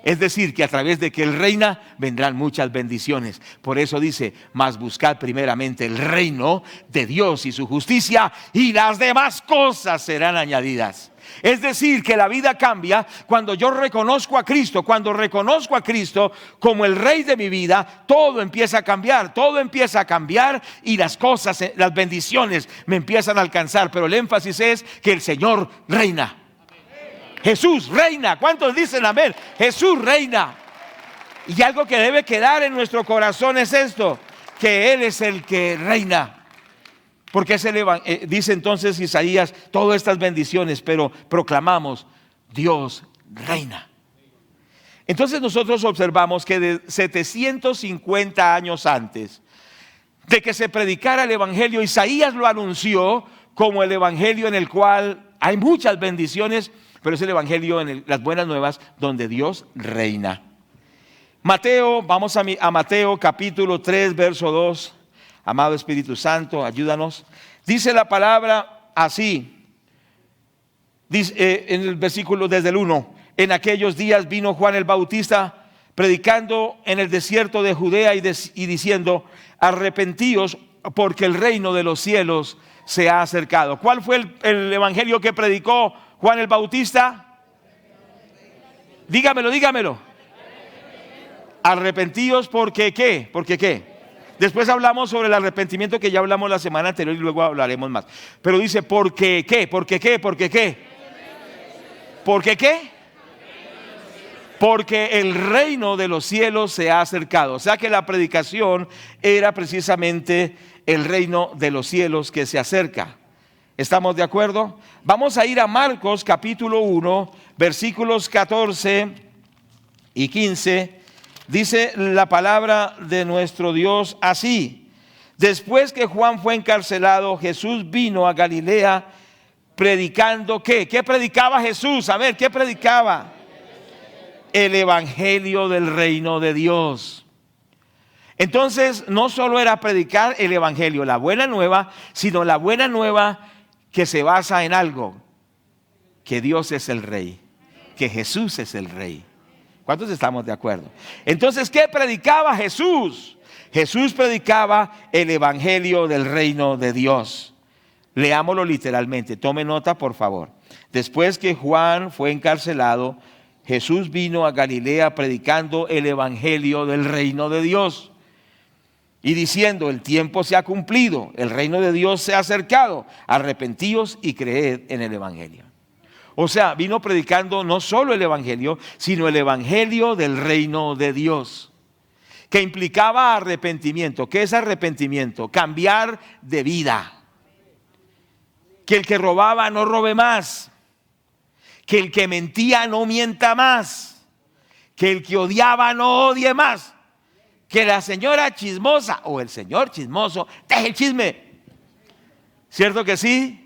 Es decir, que a través de que Él reina vendrán muchas bendiciones. Por eso dice: mas buscad primeramente el reino de Dios y su justicia, y las demás cosas serán añadidas. Es decir, que la vida cambia cuando yo reconozco a Cristo. Cuando reconozco a Cristo como el Rey de mi vida, todo empieza a cambiar. Todo empieza a cambiar y las cosas, las bendiciones me empiezan a alcanzar. Pero el énfasis es que el Señor reina. Jesús reina. ¿Cuántos dicen amén? Jesús reina. Y algo que debe quedar en nuestro corazón es esto: que Él es el que reina. Porque dice entonces Isaías todas estas bendiciones, pero proclamamos: Dios reina. Entonces nosotros observamos que de 750 años antes de que se predicara el evangelio, Isaías lo anunció como el evangelio en el cual hay muchas bendiciones, pero es el evangelio en las buenas nuevas donde Dios reina. Mateo, vamos a Mateo capítulo 3, verso 2. Amado Espíritu Santo, ayúdanos. Dice la palabra así, dice, en el versículo desde el 1. En aquellos días vino Juan el Bautista predicando en el desierto de Judea y diciendo: arrepentíos, porque el reino de los cielos se ha acercado. ¿Cuál fue el evangelio que predicó Juan el Bautista? Dígamelo. Arrepentíos, porque ¿qué? ¿Porque qué? Después hablamos sobre el arrepentimiento, que ya hablamos la semana anterior y luego hablaremos más. Pero dice, ¿porque qué? ¿Porque qué? ¿Porque qué? ¿Porque qué? Porque el reino de los cielos se ha acercado. O sea que la predicación era precisamente el reino de los cielos que se acerca. ¿Estamos de acuerdo? Vamos a ir a Marcos capítulo 1, versículos 14 y 15. Dice la palabra de nuestro Dios así: después que Juan fue encarcelado, Jesús vino a Galilea predicando ¿qué? ¿Qué predicaba Jesús? A ver, ¿qué predicaba? El evangelio del reino de Dios. Entonces no solo era predicar el evangelio, la buena nueva, sino la buena nueva que se basa en algo: que Dios es el rey, que Jesús es el rey. ¿Cuántos estamos de acuerdo? Entonces, ¿qué predicaba Jesús? Jesús predicaba el evangelio del reino de Dios. Leámoslo literalmente, tome nota por favor. Después que Juan fue encarcelado, Jesús vino a Galilea predicando el evangelio del reino de Dios y diciendo: el tiempo se ha cumplido, el reino de Dios se ha acercado, arrepentíos y creed en el evangelio. O sea, vino predicando no solo el evangelio, sino el evangelio del reino de Dios, que implicaba arrepentimiento. ¿Qué es arrepentimiento? Cambiar de vida. Que el que robaba no robe más, que el que mentía no mienta más, que el que odiaba no odie más, que la señora chismosa o el señor chismoso deje el chisme. ¿Cierto que sí?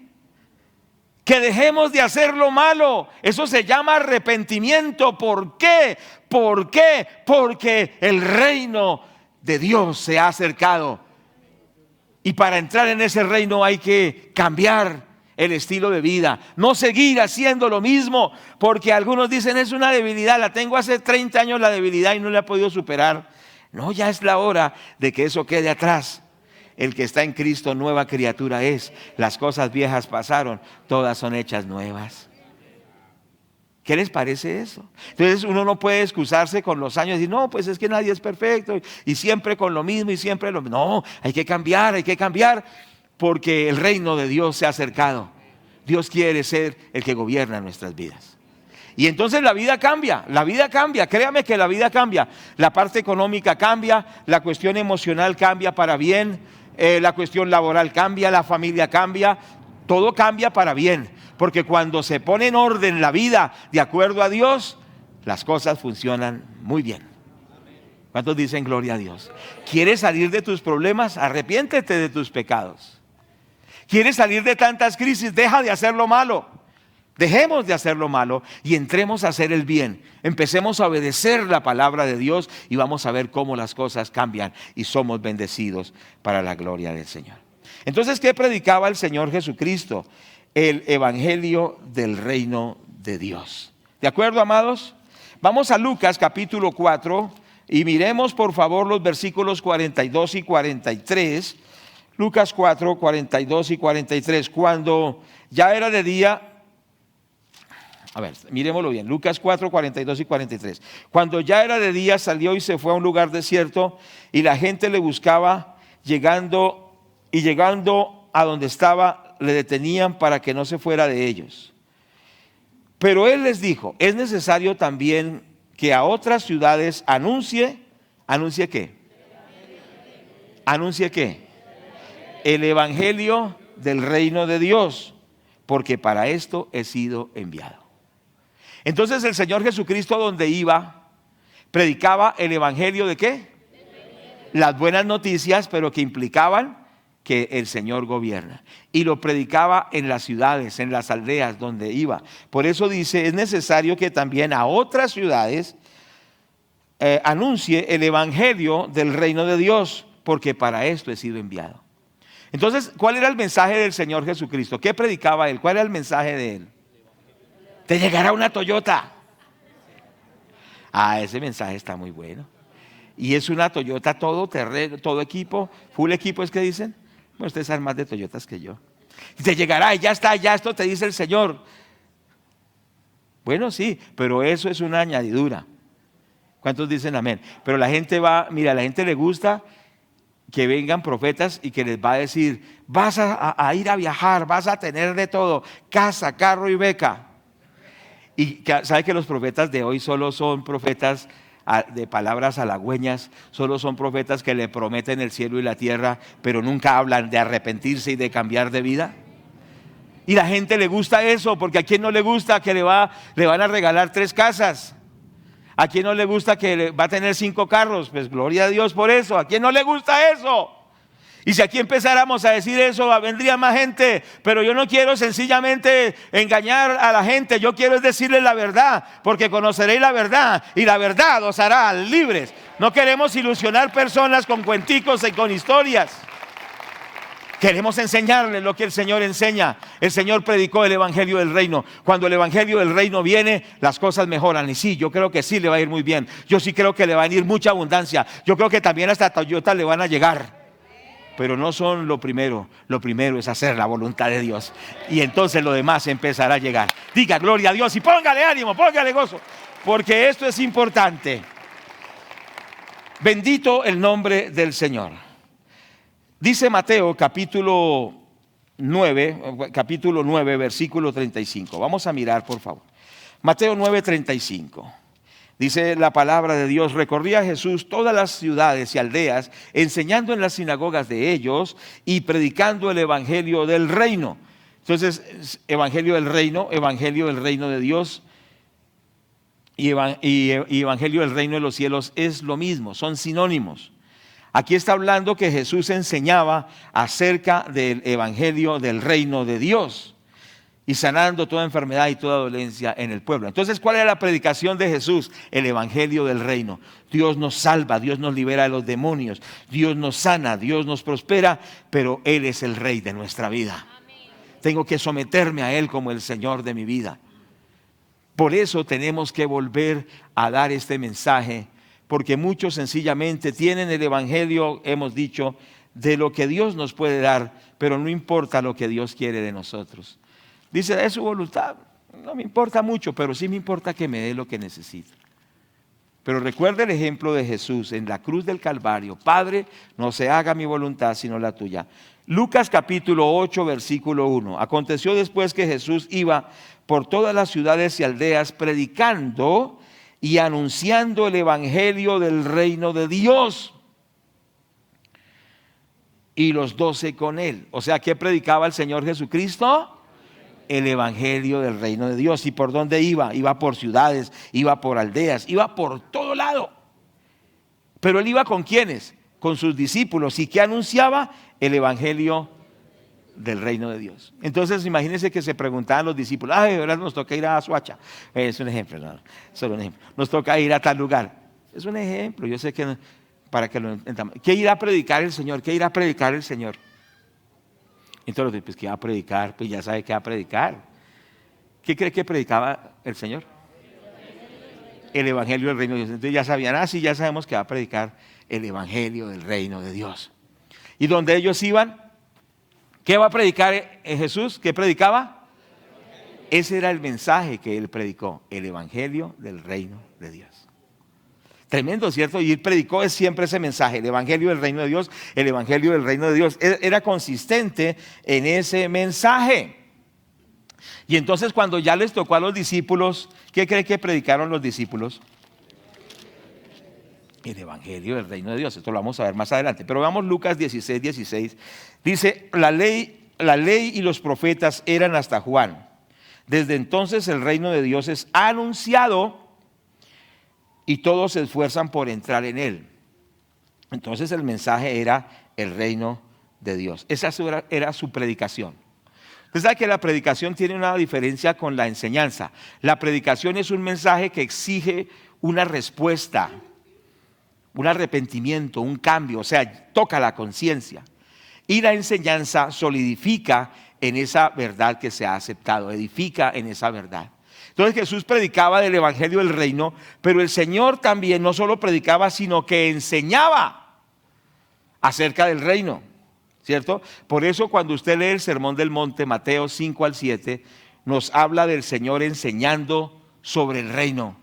Que dejemos de hacer lo malo. Eso se llama arrepentimiento. ¿Por qué? ¿Por qué? Porque el reino de Dios se ha acercado. Y para entrar en ese reino hay que cambiar el estilo de vida, no seguir haciendo lo mismo, porque algunos dicen: es una debilidad, la tengo hace 30 años la debilidad y no la he podido superar. No, ya es la hora de que eso quede atrás. El que está en Cristo, nueva criatura es. Las cosas viejas pasaron, todas son hechas nuevas. ¿Qué les parece eso? Entonces uno no puede excusarse con los años y decir: no, pues es que nadie es perfecto y siempre con lo mismo y siempre lo mismo. No, hay que cambiar, porque el reino de Dios se ha acercado. Dios quiere ser el que gobierna nuestras vidas. Y entonces la vida cambia, créame que la vida cambia. La parte económica cambia, la cuestión emocional cambia para bien, la cuestión laboral cambia, la familia cambia, todo cambia para bien. Porque cuando se pone en orden la vida de acuerdo a Dios, las cosas funcionan muy bien. ¿Cuántos dicen gloria a Dios? ¿Quieres salir de tus problemas? Arrepiéntete de tus pecados. ¿Quieres salir de tantas crisis? Deja de hacer lo malo. Dejemos de hacer lo malo y entremos a hacer el bien. Empecemos a obedecer la palabra de Dios y vamos a ver cómo las cosas cambian y somos bendecidos para la gloria del Señor. Entonces, ¿qué predicaba el Señor Jesucristo? El evangelio del reino de Dios. ¿De acuerdo, amados? Vamos a Lucas capítulo 4 y miremos por favor los versículos 42 y 43. Lucas 4, 42 y 43. Cuando ya era de día... A ver, miremoslo bien. Lucas 4, 42 y 43. Cuando ya era de día, salió y se fue a un lugar desierto y la gente le buscaba, llegando a donde estaba, le detenían para que no se fuera de ellos. Pero él les dijo: es necesario también que a otras ciudades ¿anuncie qué? ¿Anuncie qué? El evangelio del reino de Dios, porque para esto he sido enviado. Entonces el Señor Jesucristo, donde iba, Predicaba el evangelio ¿de qué? Las buenas noticias, pero que implicaban que el Señor gobierna. Y lo predicaba en las ciudades, en las aldeas donde iba. Por eso dice, es necesario que también a otras ciudades anuncie el evangelio del reino de Dios, porque para esto he sido enviado. Entonces, ¿cuál era el mensaje del Señor Jesucristo? ¿Qué predicaba Él? ¿Cuál era el mensaje de Él? Te llegará una Toyota. Ah, ese mensaje está muy bueno. Y es una Toyota todo terreno, todo equipo, full equipo es que dicen. Bueno, ustedes saben más de Toyotas que yo. Y te llegará y ya está, ya esto te dice el Señor. Bueno, sí, pero eso es una añadidura. ¿Cuántos dicen amén? Pero la gente va, mira, a la gente le gusta que vengan profetas y que les va a decir, vas a ir a viajar, vas a tener de todo, casa, carro y beca. Y sabe que los profetas de hoy solo son profetas de palabras halagüeñas, solo son profetas que le prometen el cielo y la tierra, pero nunca hablan de arrepentirse y de cambiar de vida. Y la gente le gusta eso, porque a quién no le gusta que le van a regalar 3 casas. ¿A quién no le gusta que va a tener 5 carros? Pues gloria a Dios por eso. ¿A quién no le gusta eso? Y si aquí empezáramos a decir eso, vendría más gente. Pero yo no quiero sencillamente engañar a la gente. Yo quiero es decirles la verdad, porque conoceréis la verdad y la verdad os hará libres. No queremos ilusionar personas con cuenticos y con historias. Queremos enseñarles lo que el Señor enseña. El Señor predicó el evangelio del reino. Cuando el evangelio del reino viene, las cosas mejoran. Y sí, yo creo que sí le va a ir muy bien. Yo sí creo que le va a ir mucha abundancia. Yo creo que también hasta Toyota le van a llegar. Pero no son lo primero. Lo primero es hacer la voluntad de Dios. Y entonces lo demás empezará a llegar. Diga gloria a Dios y póngale ánimo, póngale gozo. Porque esto es importante. Bendito el nombre del Señor. Dice Mateo capítulo 9, versículo 35. Vamos a mirar, por favor. Mateo 9, 35. Dice la palabra de Dios: recorría Jesús todas las ciudades y aldeas, enseñando en las sinagogas de ellos y predicando el evangelio del reino. Entonces, evangelio del reino de Dios y evangelio del reino de los cielos es lo mismo, son sinónimos. Aquí está hablando que Jesús enseñaba acerca del evangelio del reino de Dios y sanando toda enfermedad y toda dolencia en el pueblo. Entonces, ¿cuál era la predicación de Jesús? El evangelio del reino. Dios nos salva, Dios nos libera de los demonios, Dios nos sana, Dios nos prospera, pero Él es el rey de nuestra vida. Tengo que someterme a Él como el Señor de mi vida. Por eso tenemos que volver a dar este mensaje, porque muchos sencillamente tienen el evangelio, hemos dicho, de lo que Dios nos puede dar, pero no importa lo que Dios quiere de nosotros. Dice, es su voluntad, no me importa mucho, pero sí me importa que me dé lo que necesito. Pero recuerda el ejemplo de Jesús en la cruz del Calvario: Padre, no se haga mi voluntad sino la tuya. Lucas capítulo 8, versículo 1. Aconteció después que Jesús iba por todas las ciudades y aldeas predicando y anunciando el evangelio del reino de Dios, y los 12 con él. O sea, ¿qué predicaba el Señor Jesucristo? El evangelio del reino de Dios. ¿Y por dónde iba? Iba por ciudades, iba por aldeas, iba por todo lado. Pero él iba ¿con quiénes? Con sus discípulos. ¿Y qué anunciaba? El evangelio del reino de Dios. Entonces imagínense que se preguntaban los discípulos: ay, ahora nos toca ir a Suacha. Es un ejemplo, no, solo un ejemplo. Nos toca ir a tal lugar. Es un ejemplo, yo sé que para que lo entendamos. ¿Qué irá a predicar el Señor? ¿Qué irá a predicar el Señor? Entonces, pues, ¿qué va a predicar? Pues ya sabe qué va a predicar. ¿Qué cree que predicaba el Señor? El evangelio del reino de Dios. Entonces ya sabían, sí, ya sabemos que va a predicar el evangelio del reino de Dios. Y donde ellos iban, ¿qué va a predicar Jesús? ¿Qué predicaba? Ese era el mensaje que él predicó, el evangelio del reino de Dios. Tremendo, ¿cierto? Y él predicó siempre ese mensaje, el evangelio del reino de Dios, el evangelio del reino de Dios. Era consistente en ese mensaje. Y entonces cuando ya les tocó a los discípulos, ¿qué cree que predicaron los discípulos? El evangelio del reino de Dios. Esto lo vamos a ver más adelante. Pero veamos Lucas 16, 16. Dice, la ley y los profetas eran hasta Juan. Desde entonces el reino de Dios es anunciado y todos se esfuerzan por entrar en él. Entonces el mensaje era el reino de Dios. Esa era su predicación. Usted sabe que la predicación tiene una diferencia con la enseñanza. La predicación es un mensaje que exige una respuesta, un arrepentimiento, un cambio, o sea, toca la conciencia. Y la enseñanza solidifica en esa verdad que se ha aceptado, edifica en esa verdad. Entonces Jesús predicaba del evangelio del reino, pero el Señor también no solo predicaba, sino que enseñaba acerca del reino, ¿cierto? Por eso cuando usted lee el Sermón del Monte, Mateo 5 al 7, nos habla del Señor enseñando sobre el reino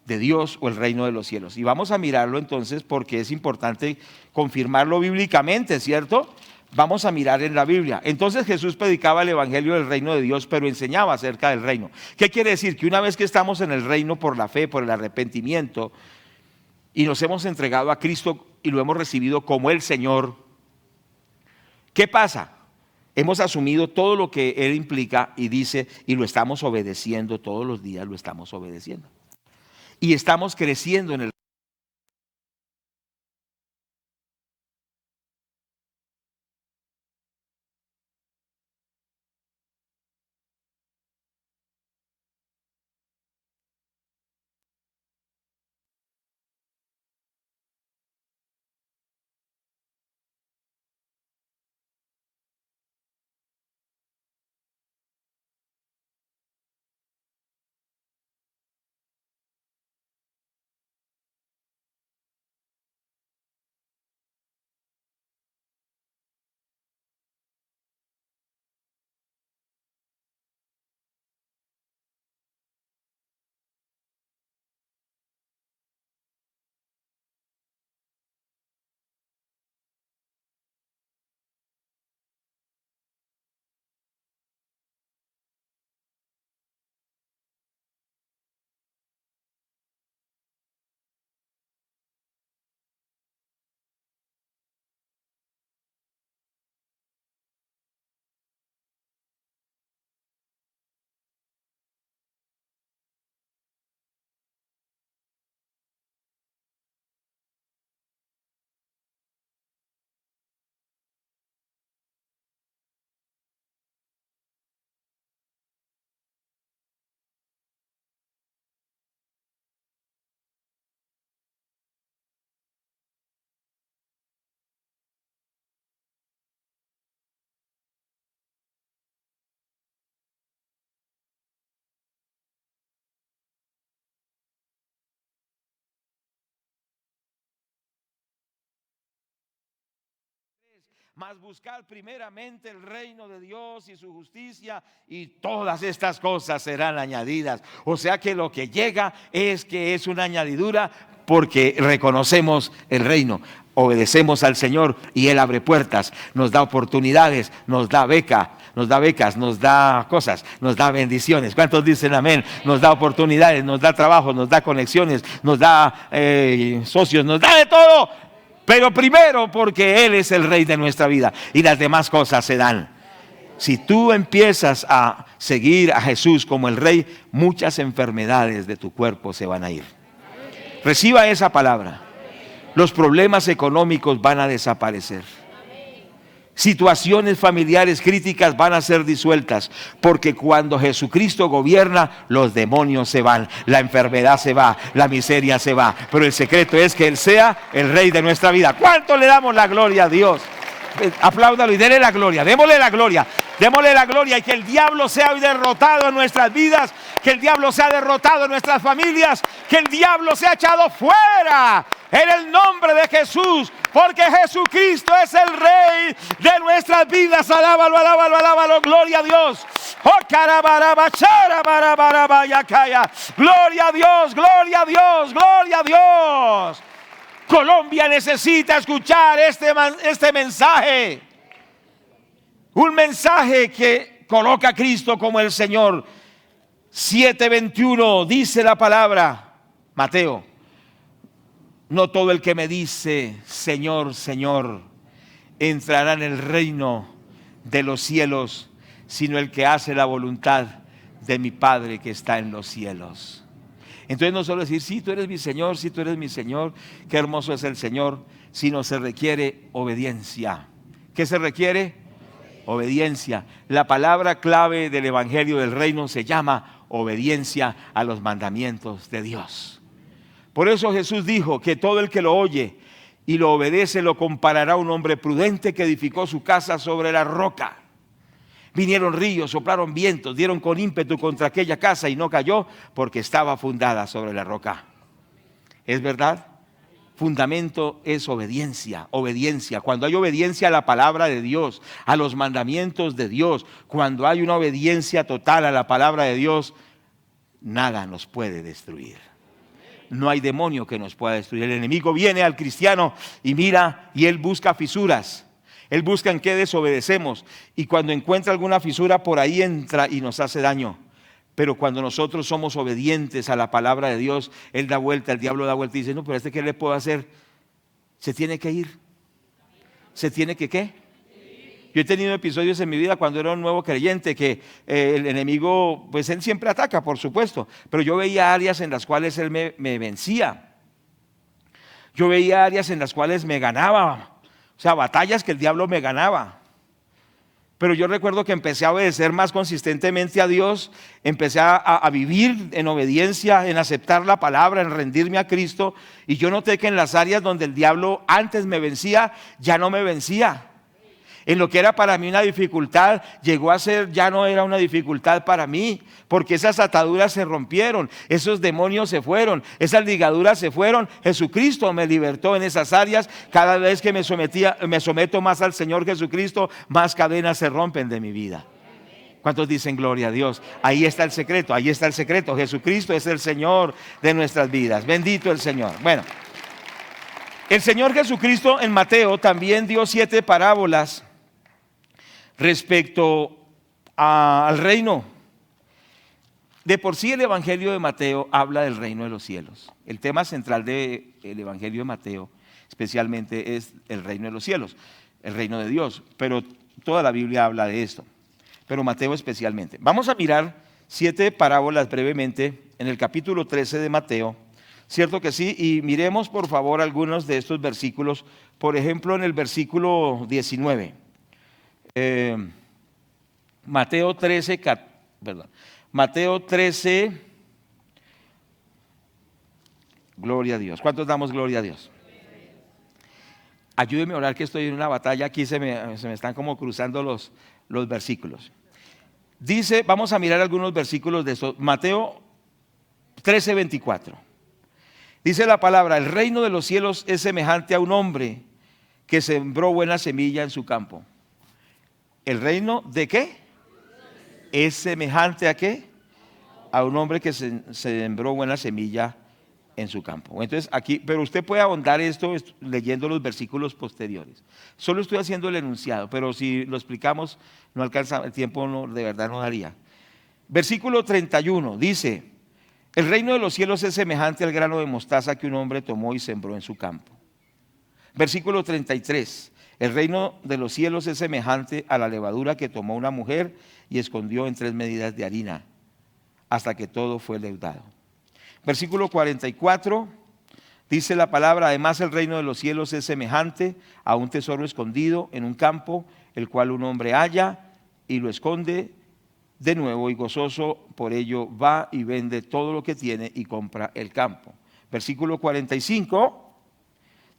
de Dios o el reino de los cielos. Y vamos a mirarlo entonces porque es importante confirmarlo bíblicamente, ¿cierto? Vamos a mirar en la Biblia. Entonces Jesús predicaba el evangelio del reino de Dios, pero enseñaba acerca del reino. ¿Qué quiere decir? Que una vez que estamos en el reino por la fe, por el arrepentimiento, y nos hemos entregado a Cristo y lo hemos recibido como el Señor, ¿qué pasa? Hemos asumido todo lo que Él implica y dice, y lo estamos obedeciendo todos los días, lo estamos obedeciendo. Y estamos creciendo en el mas buscar primeramente el reino de Dios y su justicia, y todas estas cosas serán añadidas. O sea que lo que llega es que es una añadidura porque reconocemos el reino, obedecemos al Señor y Él abre puertas, nos da oportunidades, nos da becas, nos da cosas, nos da bendiciones. ¿Cuántos dicen amén? Nos da oportunidades, nos da trabajo, nos da conexiones, nos da socios, nos da de todo. Pero primero porque Él es el Rey de nuestra vida y las demás cosas se dan. Si tú empiezas a seguir a Jesús como el Rey, muchas enfermedades de tu cuerpo se van a ir. Reciba esa palabra. Los problemas económicos van a desaparecer. Situaciones familiares críticas van a ser disueltas, porque cuando Jesucristo gobierna, los demonios se van, la enfermedad se va, la miseria se va. Pero el secreto es que Él sea el Rey de nuestra vida. ¿Cuánto le damos la gloria a Dios? Apláudalo y démosle la gloria, démosle la gloria, démosle la gloria, y que el diablo sea hoy derrotado en nuestras vidas, que el diablo sea derrotado en nuestras familias, que el diablo sea echado fuera en el nombre de Jesús, porque Jesucristo es el Rey de nuestras vidas. Alábalo, alábalo, alábalo, gloria a Dios. Gloria a Dios, gloria a Dios, gloria a Dios. Colombia necesita escuchar este mensaje. Un mensaje que coloca a Cristo como el Señor. 7:21 dice la palabra, Mateo: no todo el que me dice Señor, Señor, entrará en el reino de los cielos, sino el que hace la voluntad de mi Padre que está en los cielos. Entonces no solo decir, sí, tú eres mi Señor, sí, tú eres mi Señor, qué hermoso es el Señor, sino se requiere obediencia. ¿Qué se requiere? Obediencia. La palabra clave del Evangelio del Reino se llama obediencia a los mandamientos de Dios. Por eso Jesús dijo que todo el que lo oye y lo obedece lo comparará a un hombre prudente que edificó su casa sobre la roca. Vinieron ríos, soplaron vientos, dieron con ímpetu contra aquella casa y no cayó porque estaba fundada sobre la roca. ¿Es verdad? Fundamento es obediencia, obediencia. Cuando hay obediencia a la palabra de Dios, a los mandamientos de Dios, cuando hay una obediencia total a la palabra de Dios, nada nos puede destruir. No hay demonio que nos pueda destruir. El enemigo viene al cristiano y mira, y él busca fisuras. Él busca en qué desobedecemos, y cuando encuentra alguna fisura por ahí entra y nos hace daño. Pero cuando nosotros somos obedientes a la palabra de Dios, él da vuelta, el diablo da vuelta y dice, no, pero ¿qué le puedo hacer? Se tiene que ir. ¿Se tiene que qué? Yo he tenido episodios en mi vida cuando era un nuevo creyente que el enemigo, pues él siempre ataca, por supuesto, pero yo veía áreas en las cuales él me vencía. Yo veía áreas en las cuales me ganaba. O sea, batallas que el diablo me ganaba. Pero yo recuerdo que empecé a obedecer más consistentemente a Dios, empecé a vivir en obediencia, en aceptar la palabra, en rendirme a Cristo, y yo noté que en las áreas donde el diablo antes me vencía, ya no me vencía. En lo que era para mí una dificultad, llegó a ser, ya no era una dificultad para mí, porque esas ataduras se rompieron, esos demonios se fueron, esas ligaduras se fueron. Jesucristo me libertó en esas áreas. Cada vez que me someto más al Señor Jesucristo, más cadenas se rompen de mi vida. ¿Cuántos dicen gloria a Dios? Ahí está el secreto, ahí está el secreto. Jesucristo es el Señor de nuestras vidas. Bendito el Señor. Bueno, el Señor Jesucristo en Mateo también dio 7 parábolas respecto al reino. De por sí el Evangelio de Mateo habla del reino de los cielos. El tema central del Evangelio de Mateo especialmente es el reino de los cielos, el reino de Dios, pero toda la Biblia habla de esto, pero Mateo especialmente. Vamos a mirar 7 parábolas brevemente en el capítulo 13 de Mateo, ¿cierto que sí? Y miremos por favor algunos de estos versículos. Por ejemplo, en el versículo 19. Mateo 13, gloria a Dios. ¿Cuántos damos gloria a Dios? Ayúdeme a orar que estoy en una batalla, aquí se me están como cruzando los versículos. Dice, vamos a mirar algunos versículos de esto. Mateo 13, 24. Dice la palabra, el reino de los cielos es semejante a un hombre que sembró buena semilla en su campo. ¿El reino de qué? Es semejante a qué? A un hombre que sembró buena semilla en su campo. Entonces aquí, pero usted puede ahondar esto leyendo los versículos posteriores. Solo estoy haciendo el enunciado, pero si lo explicamos no alcanza, el tiempo no, de verdad no daría. Versículo 31 dice, el reino de los cielos es semejante al grano de mostaza que un hombre tomó y sembró en su campo. Versículo 33, el reino de los cielos es semejante a la levadura que tomó una mujer y escondió en 3 medidas de harina hasta que todo fue leudado. Versículo 44, dice la palabra, además el reino de los cielos es semejante a un tesoro escondido en un campo, el cual un hombre halla y lo esconde de nuevo y gozoso por ello va y vende todo lo que tiene y compra el campo. Versículo 45,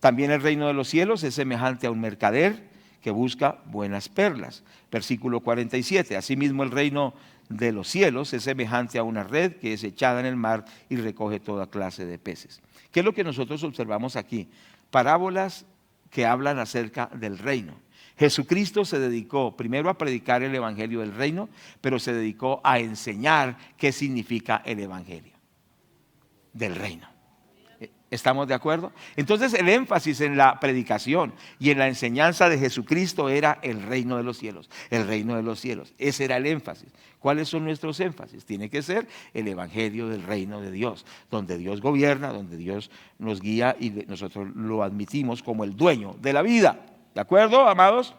también el reino de los cielos es semejante a un mercader que busca buenas perlas. Versículo 47, asimismo el reino de los cielos es semejante a una red que es echada en el mar y recoge toda clase de peces. ¿Qué es lo que nosotros observamos aquí? Parábolas que hablan acerca del reino. Jesucristo se dedicó primero a predicar el evangelio del reino, pero se dedicó a enseñar qué significa el evangelio del reino. ¿Estamos de acuerdo? Entonces el énfasis en la predicación y en la enseñanza de Jesucristo era el reino de los cielos, el reino de los cielos. Ese era el énfasis. ¿Cuáles son nuestros énfasis? Tiene que ser el evangelio del reino de Dios, donde Dios gobierna, donde Dios nos guía y nosotros lo admitimos como el dueño de la vida. ¿De acuerdo, amados?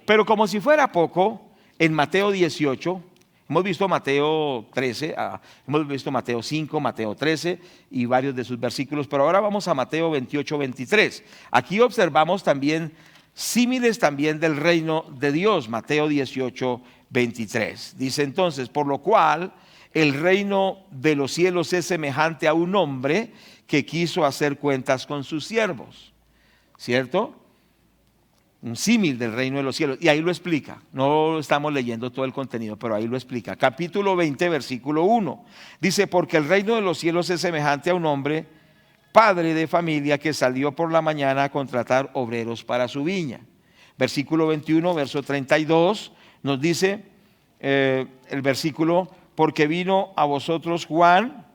Pero como si fuera poco, en Mateo 18, Hemos visto Mateo 13, hemos visto Mateo 5, Mateo 13 y varios de sus versículos, pero ahora vamos a Mateo 28, 23. Aquí observamos también símiles también del reino de Dios. Mateo 18, 23. Dice entonces, por lo cual el reino de los cielos es semejante a un hombre que quiso hacer cuentas con sus siervos. ¿Cierto? Un símil del reino de los cielos, y ahí lo explica. No estamos leyendo todo el contenido, pero ahí lo explica. Capítulo 20, versículo 1. Dice, porque el reino de los cielos es semejante a un hombre, padre de familia, que salió por la mañana a contratar obreros para su viña. Versículo 21, verso 32, nos dice el versículo, porque vino a vosotros Juan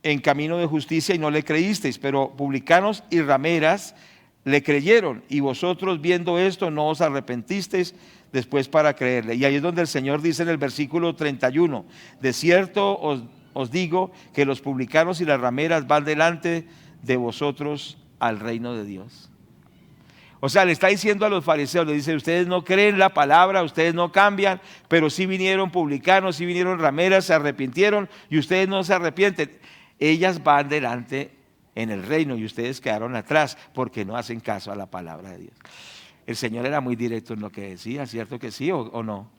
en camino de justicia y no le creísteis, pero publicanos y rameras le creyeron, y vosotros viendo esto no os arrepentisteis después para creerle. Y ahí es donde el Señor dice en el versículo 31, de cierto os digo que los publicanos y las rameras van delante de vosotros al reino de Dios. O sea, le está diciendo a los fariseos, le dice, ustedes no creen la palabra, ustedes no cambian, pero sí vinieron publicanos, sí vinieron rameras, se arrepintieron y ustedes no se arrepienten. Ellas van delante en el reino y ustedes quedaron atrás porque no hacen caso a la palabra de Dios. El Señor era muy directo en lo que decía, ¿cierto que sí o no?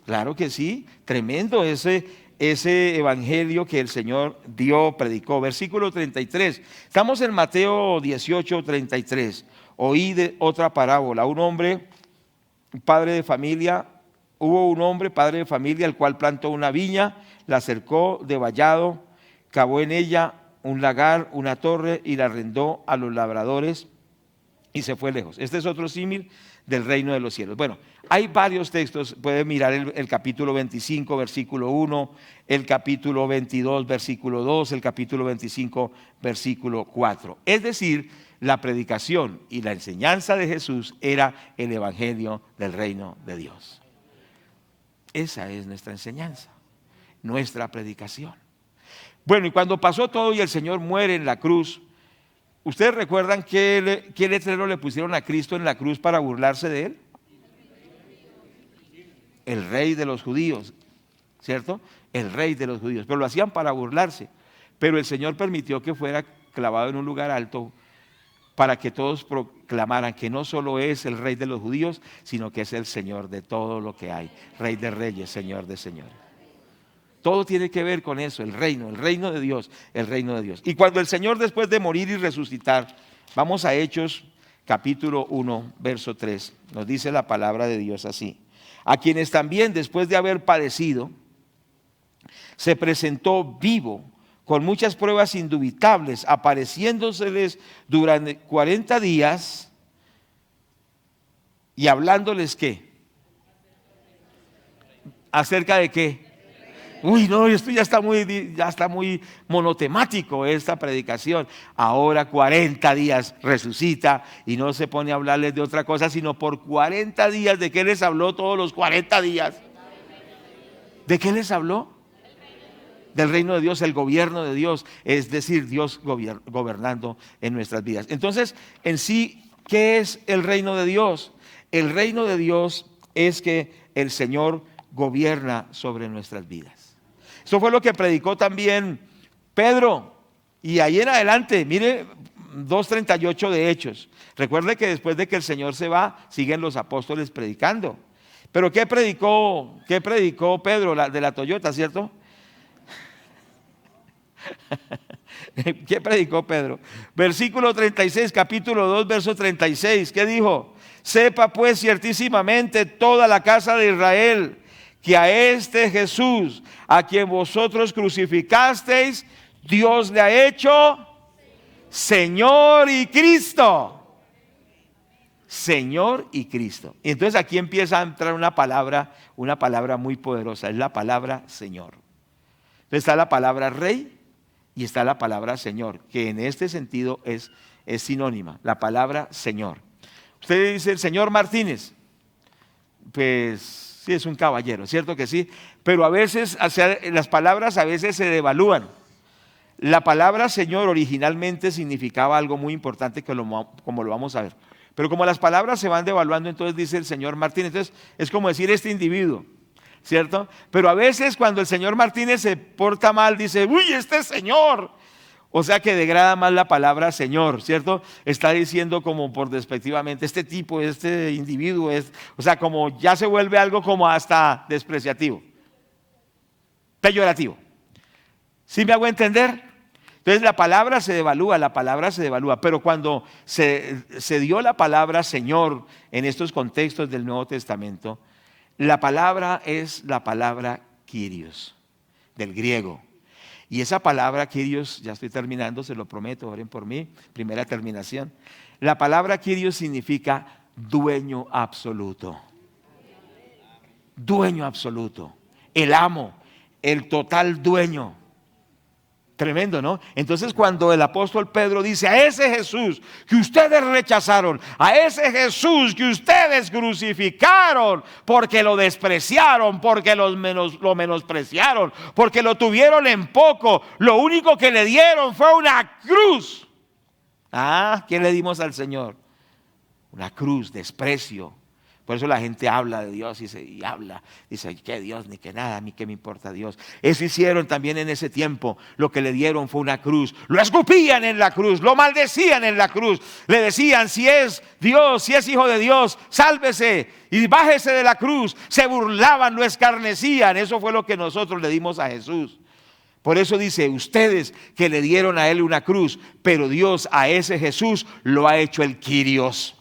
Claro que sí, tremendo ese evangelio que el Señor dio, predicó. Versículo 33, estamos en Mateo 18, 33. Oí de otra parábola, un hombre, padre de familia, hubo un hombre, padre de familia, el cual plantó una viña, la cercó de vallado, cavó en ella un lagar, una torre, y la arrendó a los labradores y se fue lejos. Este es otro símil del reino de los cielos. Bueno, hay varios textos, pueden mirar el capítulo 25, versículo 1, el capítulo 22, versículo 2, el capítulo 25, versículo 4. Es decir, la predicación y la enseñanza de Jesús era el evangelio del reino de Dios. Esa es nuestra enseñanza, nuestra predicación. Bueno, y cuando pasó todo y el Señor muere en la cruz, ¿ustedes recuerdan qué letrero le pusieron a Cristo en la cruz para burlarse de él? El rey de los judíos, ¿cierto? El rey de los judíos, pero lo hacían para burlarse. Pero el Señor permitió que fuera clavado en un lugar alto para que todos proclamaran que no solo es el rey de los judíos, sino que es el Señor de todo lo que hay, rey de reyes, Señor de señores. Todo tiene que ver con eso, el reino de Dios, el reino de Dios. Y cuando el Señor, después de morir y resucitar, vamos a Hechos capítulo 1, verso 3, nos dice la palabra de Dios así: a quienes también después de haber padecido, se presentó vivo con muchas pruebas indubitables, apareciéndoseles durante 40 días y hablándoles ¿qué? ¿Acerca de qué? Uy, no, esto ya está muy monotemático esta predicación. Ahora 40 días resucita y no se pone a hablarles de otra cosa, sino por 40 días. ¿De qué les habló todos los 40 días? ¿De qué les habló? Del reino de Dios, el gobierno de Dios, es decir, Dios gobernando en nuestras vidas. Entonces, en sí, ¿qué es el reino de Dios? El reino de Dios es que el Señor gobierna sobre nuestras vidas. Eso fue lo que predicó también Pedro. Y ahí en adelante, mire 2:38 de Hechos. Recuerde que después de que el Señor se va, siguen los apóstoles predicando. Pero ¿qué predicó Pedro? De la Toyota, ¿cierto? ¿Qué predicó Pedro? Versículo 36, capítulo 2, verso 36. ¿Qué dijo? Sepa pues ciertísimamente toda la casa de Israel que a este Jesús, a quien vosotros crucificasteis, Dios le ha hecho Señor y Cristo. Señor y Cristo. Y entonces aquí empieza a entrar una palabra muy poderosa, es la palabra Señor. Entonces está la palabra Rey y está la palabra Señor, que en este sentido es sinónima, la palabra Señor. Usted dice el señor Martínez, pues sí, es un caballero, ¿cierto que sí? Pero a veces, o sea, las palabras a veces se devalúan. La palabra Señor originalmente significaba algo muy importante como lo vamos a ver. Pero como las palabras se van devaluando, entonces dice el señor Martín. Entonces es como decir este individuo. ¿cierto? Pero a veces cuando el señor Martínez se porta mal, dice, uy, este señor. O sea que degrada más la palabra Señor, ¿cierto? Está diciendo como por despectivamente, este tipo, este individuo es, o sea, como ya se vuelve algo como hasta despreciativo, peyorativo. ¿Sí me hago entender? Entonces la palabra se devalúa, pero cuando se dio la palabra Señor en estos contextos del Nuevo Testamento, la palabra es la palabra Kyrios, del griego. Y esa palabra, Kyrios, ya estoy terminando, se lo prometo, oren por mí, primera terminación. La palabra Kyrios significa dueño absoluto. Dueño absoluto. El amo, el total dueño. Tremendo, ¿no? Entonces cuando el apóstol Pedro dice, a ese Jesús que ustedes rechazaron, a ese Jesús que ustedes crucificaron, porque lo despreciaron, porque lo menospreciaron, porque lo tuvieron en poco, lo único que le dieron fue una cruz. ¿Qué le dimos al Señor? Una cruz, desprecio. Por eso la gente habla de Dios y habla, dice, que Dios ni que nada, a mí qué me importa Dios. Eso hicieron también en ese tiempo, lo que le dieron fue una cruz, lo escupían en la cruz, lo maldecían en la cruz, le decían, si es Dios, si es hijo de Dios, sálvese y bájese de la cruz, se burlaban, lo escarnecían, eso fue lo que nosotros le dimos a Jesús. Por eso dice, ustedes que le dieron a él una cruz, pero Dios a ese Jesús lo ha hecho el Kyrios.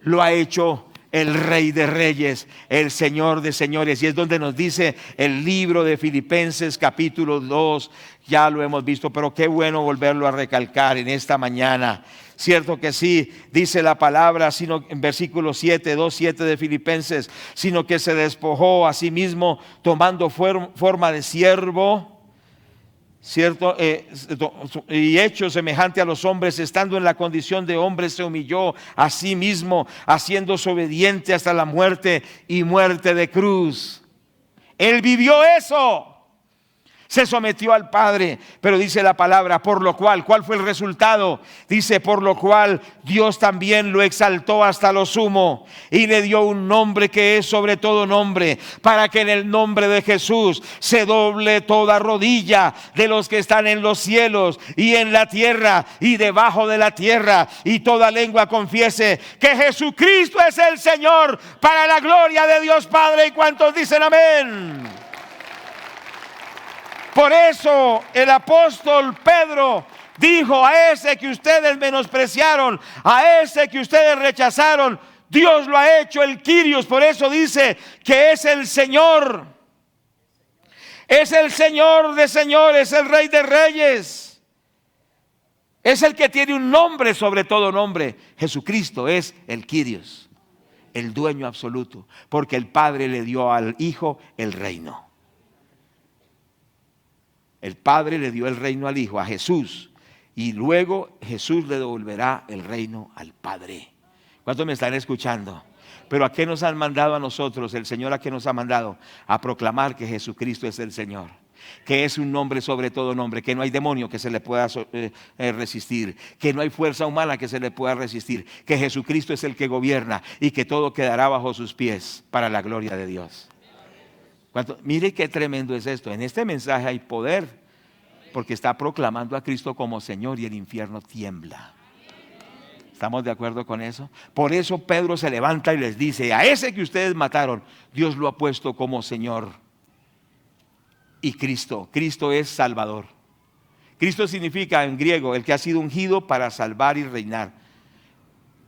Lo ha hecho el Rey de Reyes, el Señor de Señores. Y es donde nos dice el libro de Filipenses capítulo 2. Ya lo hemos visto, pero qué bueno volverlo a recalcar en esta mañana. Cierto que sí, dice la palabra, sino en versículo 7, 2:7 de Filipenses, sino que se despojó a sí mismo tomando forma de siervo. ¿Cierto? Y hecho semejante a los hombres, estando en la condición de hombre, se humilló a sí mismo, haciéndose obediente hasta la muerte y muerte de cruz. Él vivió eso. Se sometió al Padre, pero dice la palabra, por lo cual, ¿cuál fue el resultado? Dice, por lo cual Dios también lo exaltó hasta lo sumo y le dio un nombre que es sobre todo nombre, para que en el nombre de Jesús se doble toda rodilla de los que están en los cielos y en la tierra y debajo de la tierra, y toda lengua confiese que Jesucristo es el Señor, para la gloria de Dios Padre. ¿Y cuántos dicen amén? Por eso el apóstol Pedro dijo, a ese que ustedes menospreciaron, a ese que ustedes rechazaron, Dios lo ha hecho el Kyrios. Por eso dice que es el Señor. Es el Señor de señores, el Rey de reyes. Es el que tiene un nombre sobre todo nombre. Jesucristo es el Kyrios, el dueño absoluto, porque el Padre le dio al Hijo el reino. El Padre le dio el reino al Hijo, a Jesús, y luego Jesús le devolverá el reino al Padre. ¿Cuántos me están escuchando? Pero ¿a qué nos han mandado a nosotros? El Señor, ¿a qué nos ha mandado? A proclamar que Jesucristo es el Señor, que es un nombre sobre todo nombre, que no hay demonio que se le pueda resistir, que no hay fuerza humana que se le pueda resistir, que Jesucristo es el que gobierna y que todo quedará bajo sus pies para la gloria de Dios. Mire qué tremendo es esto. En este mensaje hay poder, porque está proclamando a Cristo como Señor y el infierno tiembla. ¿Estamos de acuerdo con eso? Por eso Pedro se levanta y les dice, a ese que ustedes mataron, Dios lo ha puesto como Señor. Y Cristo es Salvador. Cristo significa en griego el que ha sido ungido para salvar y reinar.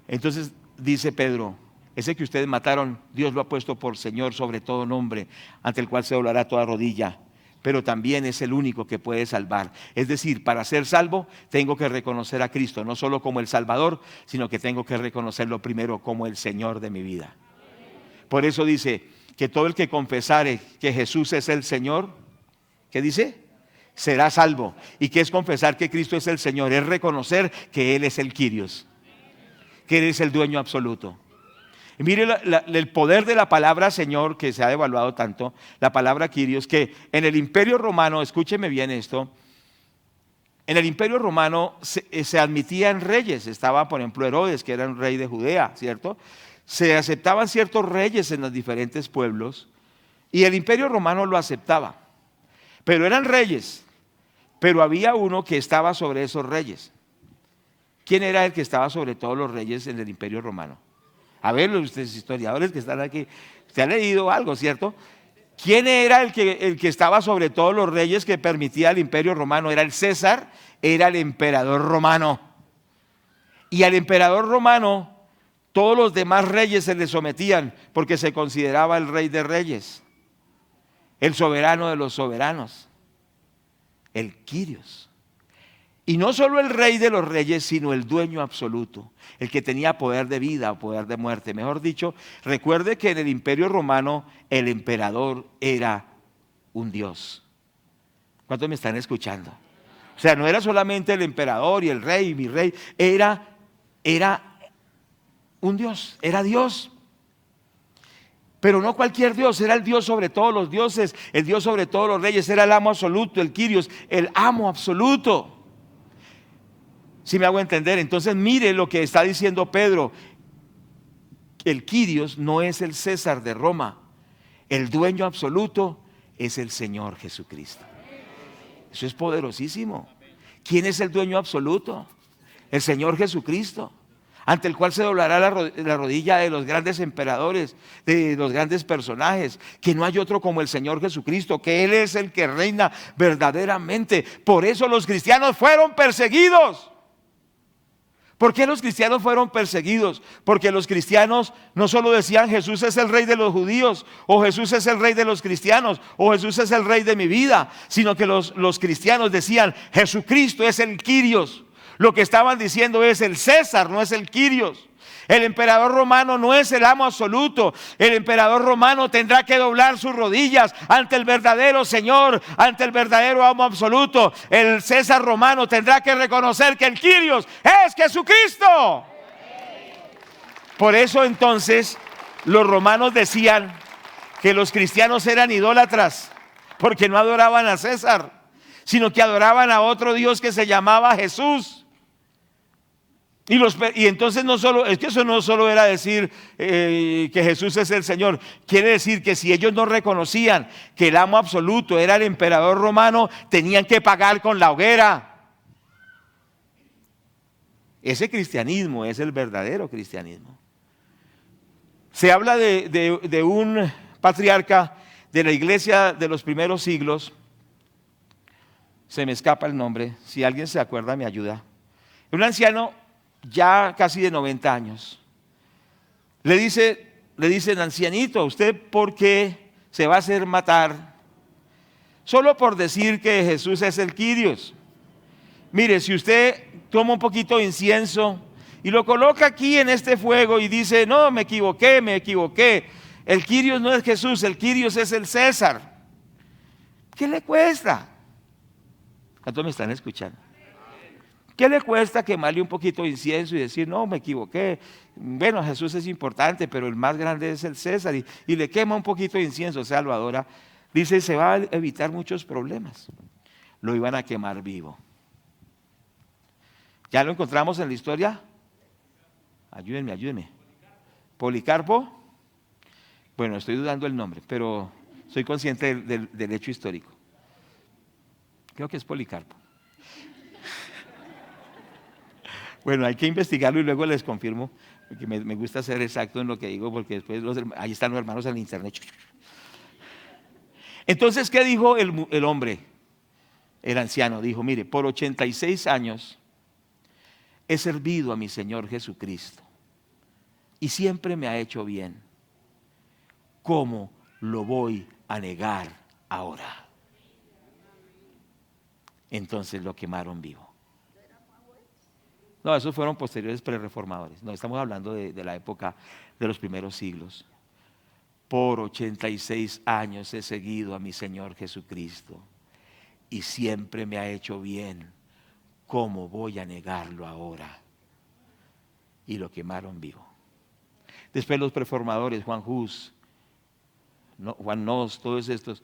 Entonces dice Pedro, ese que ustedes mataron, Dios lo ha puesto por Señor sobre todo nombre, ante el cual se doblará toda rodilla, pero también es el único que puede salvar. Es decir, para ser salvo tengo que reconocer a Cristo, no solo como el Salvador, sino que tengo que reconocerlo primero como el Señor de mi vida. Por eso dice que todo el que confesare que Jesús es el Señor, ¿qué dice? Será salvo. ¿Y qué es confesar que Cristo es el Señor? Es reconocer que Él es el Kyrios, que Él es el dueño absoluto. Y mire el poder de la palabra Señor, que se ha devaluado tanto, la palabra Kyrios, que en el Imperio Romano, escúcheme bien esto, en el Imperio Romano se admitían reyes. Estaba, por ejemplo, Herodes, que era un rey de Judea, ¿cierto? Se aceptaban ciertos reyes en los diferentes pueblos, Y el imperio romano lo aceptaba, pero eran reyes, pero había uno que estaba sobre esos reyes. ¿Quién era el que estaba sobre todos los reyes en el imperio romano? A ver, ustedes historiadores que están aquí, usted ha leído algo, ¿cierto? ¿Quién era el que estaba sobre todos los reyes que permitía el imperio romano? Era el César, era el emperador romano. Y al emperador romano, todos los demás reyes se le sometían porque se consideraba el rey de reyes, el soberano de los soberanos, el Quirios. Y no solo el rey de los reyes, sino el dueño absoluto, el que tenía poder de vida o poder de muerte. Mejor dicho, recuerde que en el imperio romano el emperador era un dios. ¿Cuántos me están escuchando? O sea, no era solamente el emperador y el rey y mi rey, era un dios, era Dios. Pero no cualquier Dios, era el Dios sobre todos los dioses, el Dios sobre todos los reyes, era el amo absoluto, el Quirios, el amo absoluto. Si me hago entender, entonces mire lo que está diciendo Pedro. El Quirios no es el César de Roma, el dueño absoluto es el Señor Jesucristo. Eso es poderosísimo. ¿Quién es el dueño absoluto? El Señor Jesucristo, ante el cual se doblará la rodilla de los grandes emperadores, de los grandes personajes, que no hay otro como el Señor Jesucristo, que Él es el que reina verdaderamente. Por eso los cristianos fueron perseguidos. ¿Por qué los cristianos fueron perseguidos? Porque los cristianos no solo decían Jesús es el rey de los judíos, o Jesús es el rey de los cristianos, o Jesús es el rey de mi vida, sino que los cristianos decían Jesucristo es el Quirios. Lo que estaban diciendo es el César, no es el Quirios. El emperador romano no es el amo absoluto. El emperador romano tendrá que doblar sus rodillas ante el verdadero Señor, ante el verdadero amo absoluto. El César romano tendrá que reconocer que el Quirios es Jesucristo. Por eso entonces los romanos decían que los cristianos eran idólatras, porque no adoraban a César, sino que adoraban a otro Dios que se llamaba Jesús. Y entonces no solo, es que eso no solo era decir que Jesús es el Señor, quiere decir que si ellos no reconocían que el amo absoluto era el emperador romano, tenían que pagar con la hoguera. Ese cristianismo es el verdadero cristianismo. Se habla de un patriarca de la iglesia de los primeros siglos, se me escapa el nombre, si alguien se acuerda me ayuda. Un anciano ya casi de 90 años. Le dicen, ancianito, ¿usted por qué se va a hacer matar? Solo por decir que Jesús es el Quirios. Mire, si usted toma un poquito de incienso y lo coloca aquí en este fuego y dice, no, me equivoqué. El Quirios no es Jesús, el Quirios es el César. ¿Qué le cuesta? ¿Cuántos me están escuchando? ¿Qué le cuesta quemarle un poquito de incienso y decir, no, me equivoqué? Bueno, Jesús es importante, pero el más grande es el César. Y le quema un poquito de incienso, o sea, lo adora. Dice, se va a evitar muchos problemas. Lo iban a quemar vivo. ¿Ya lo encontramos en la historia? Ayúdenme. Policarpo. Bueno, estoy dudando el nombre, pero soy consciente del hecho histórico. Creo que es Policarpo. Bueno, hay que investigarlo y luego les confirmo, porque me gusta ser exacto en lo que digo, porque después ahí están los hermanos en internet. Entonces, ¿qué dijo el hombre? El anciano dijo, mire, por 86 años he servido a mi Señor Jesucristo y siempre me ha hecho bien. ¿Cómo lo voy a negar ahora? Entonces lo quemaron vivo. No, esos fueron posteriores prereformadores. No, estamos hablando de la época de los primeros siglos. Por 86 años he seguido a mi Señor Jesucristo y siempre me ha hecho bien. ¿Cómo voy a negarlo ahora? Y lo quemaron vivo. Después los preformadores, Juan Hus, Juan Nos, todos estos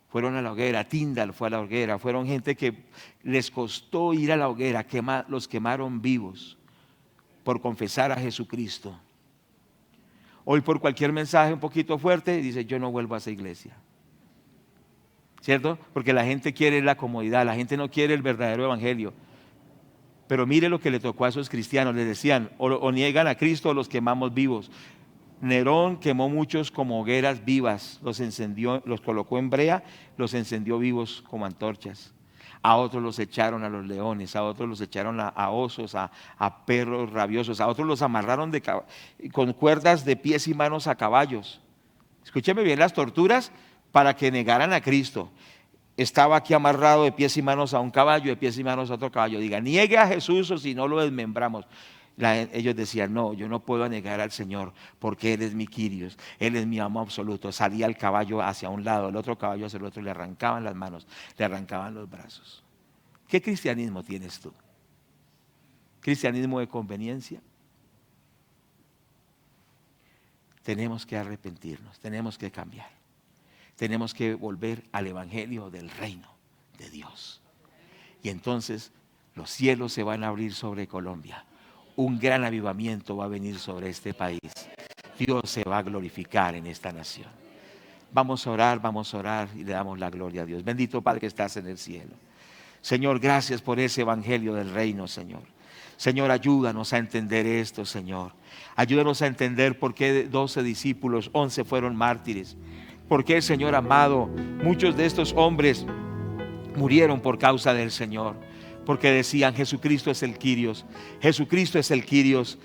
fueron a la hoguera. Tyndall fue a la hoguera. Fueron gente que les costó ir a la hoguera, los quemaron vivos por confesar a Jesucristo. Hoy por cualquier mensaje un poquito fuerte dice, yo no vuelvo a esa iglesia. ¿cierto? Porque la gente quiere la comodidad, la gente no quiere el verdadero evangelio. Pero mire lo que le tocó a esos cristianos, les decían, o niegan a Cristo o los quemamos vivos. Nerón quemó muchos como hogueras vivas, los encendió, los colocó en brea, los encendió vivos como antorchas. A otros los echaron a los leones, a otros los echaron a osos, a perros rabiosos, a otros los amarraron con cuerdas de pies y manos a caballos. Escúcheme bien, las torturas para que negaran a Cristo. Estaba aquí amarrado de pies y manos a un caballo, de pies y manos a otro caballo. Diga, niegue a Jesús o si no lo desmembramos. Ellos decían, no, yo no puedo negar al Señor porque Él es mi Kyrios, Él es mi amo absoluto. Salía el caballo hacia un lado, el otro caballo hacia el otro, le arrancaban las manos, le arrancaban los brazos. ¿Qué cristianismo tienes tú? ¿Cristianismo de conveniencia? Tenemos que arrepentirnos, tenemos que cambiar. Tenemos que volver al evangelio del reino de Dios. Y entonces los cielos se van a abrir sobre Colombia. Un gran avivamiento va a venir sobre este país. Dios se va a glorificar en esta nación. Vamos a orar y le damos la gloria a Dios. Bendito Padre que estás en el cielo. Señor, gracias por ese evangelio del reino, Señor. Señor, ayúdanos a entender esto, Señor. Ayúdanos a entender por qué 12 discípulos, 11 fueron mártires. ¿Por qué, Señor amado, muchos de estos hombres murieron por causa del Señor? Porque decían, Jesucristo es el Kyrios, Jesucristo es el Kyrios.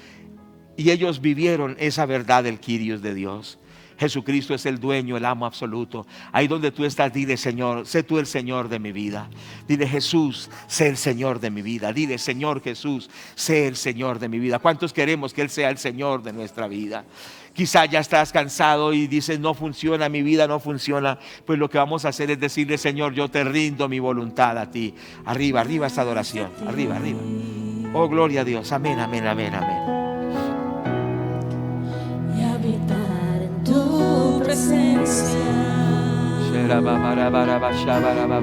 Y ellos vivieron esa verdad del Kyrios de Dios. Jesucristo es el dueño, el amo absoluto. Ahí donde tú estás, dile, Señor, sé tú el Señor de mi vida. Dile, Jesús, sé el Señor de mi vida. Dile, Señor Jesús, sé el Señor de mi vida. ¿Cuántos queremos que Él sea el Señor de nuestra vida? Quizá ya estás cansado y dices, no funciona, mi vida no funciona. Pues lo que vamos a hacer es decirle, Señor, yo te rindo mi voluntad a ti. Arriba, arriba esta adoración. Arriba, arriba. Oh, gloria a Dios. Amén, amén, amén, amén. Y habitar en tu presencia.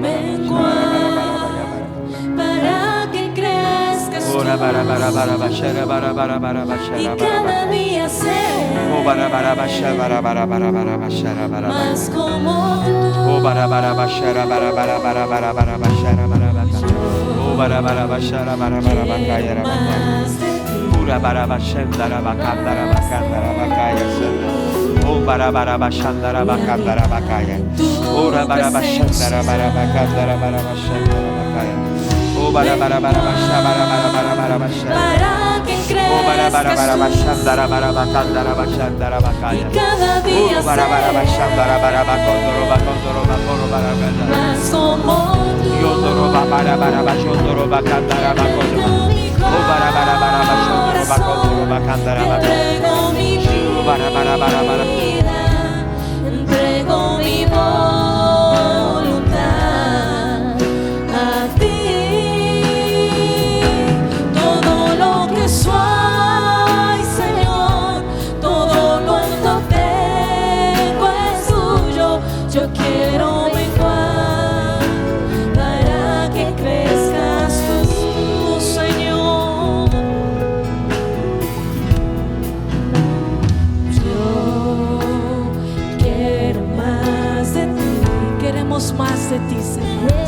Vengo para que crezcas tú. Y cada día ser más como tú. Más de ti. Para que crezcas tú. Y cada día ser más como entrego mi vida, entrego mi voluntad a ti. Todo lo que soy, Señor, todo lo tengo es tuyo. Yo quiero menguar para que crezcas tú, Señor. Yo quiero más de ti, queremos más de ti, Señor.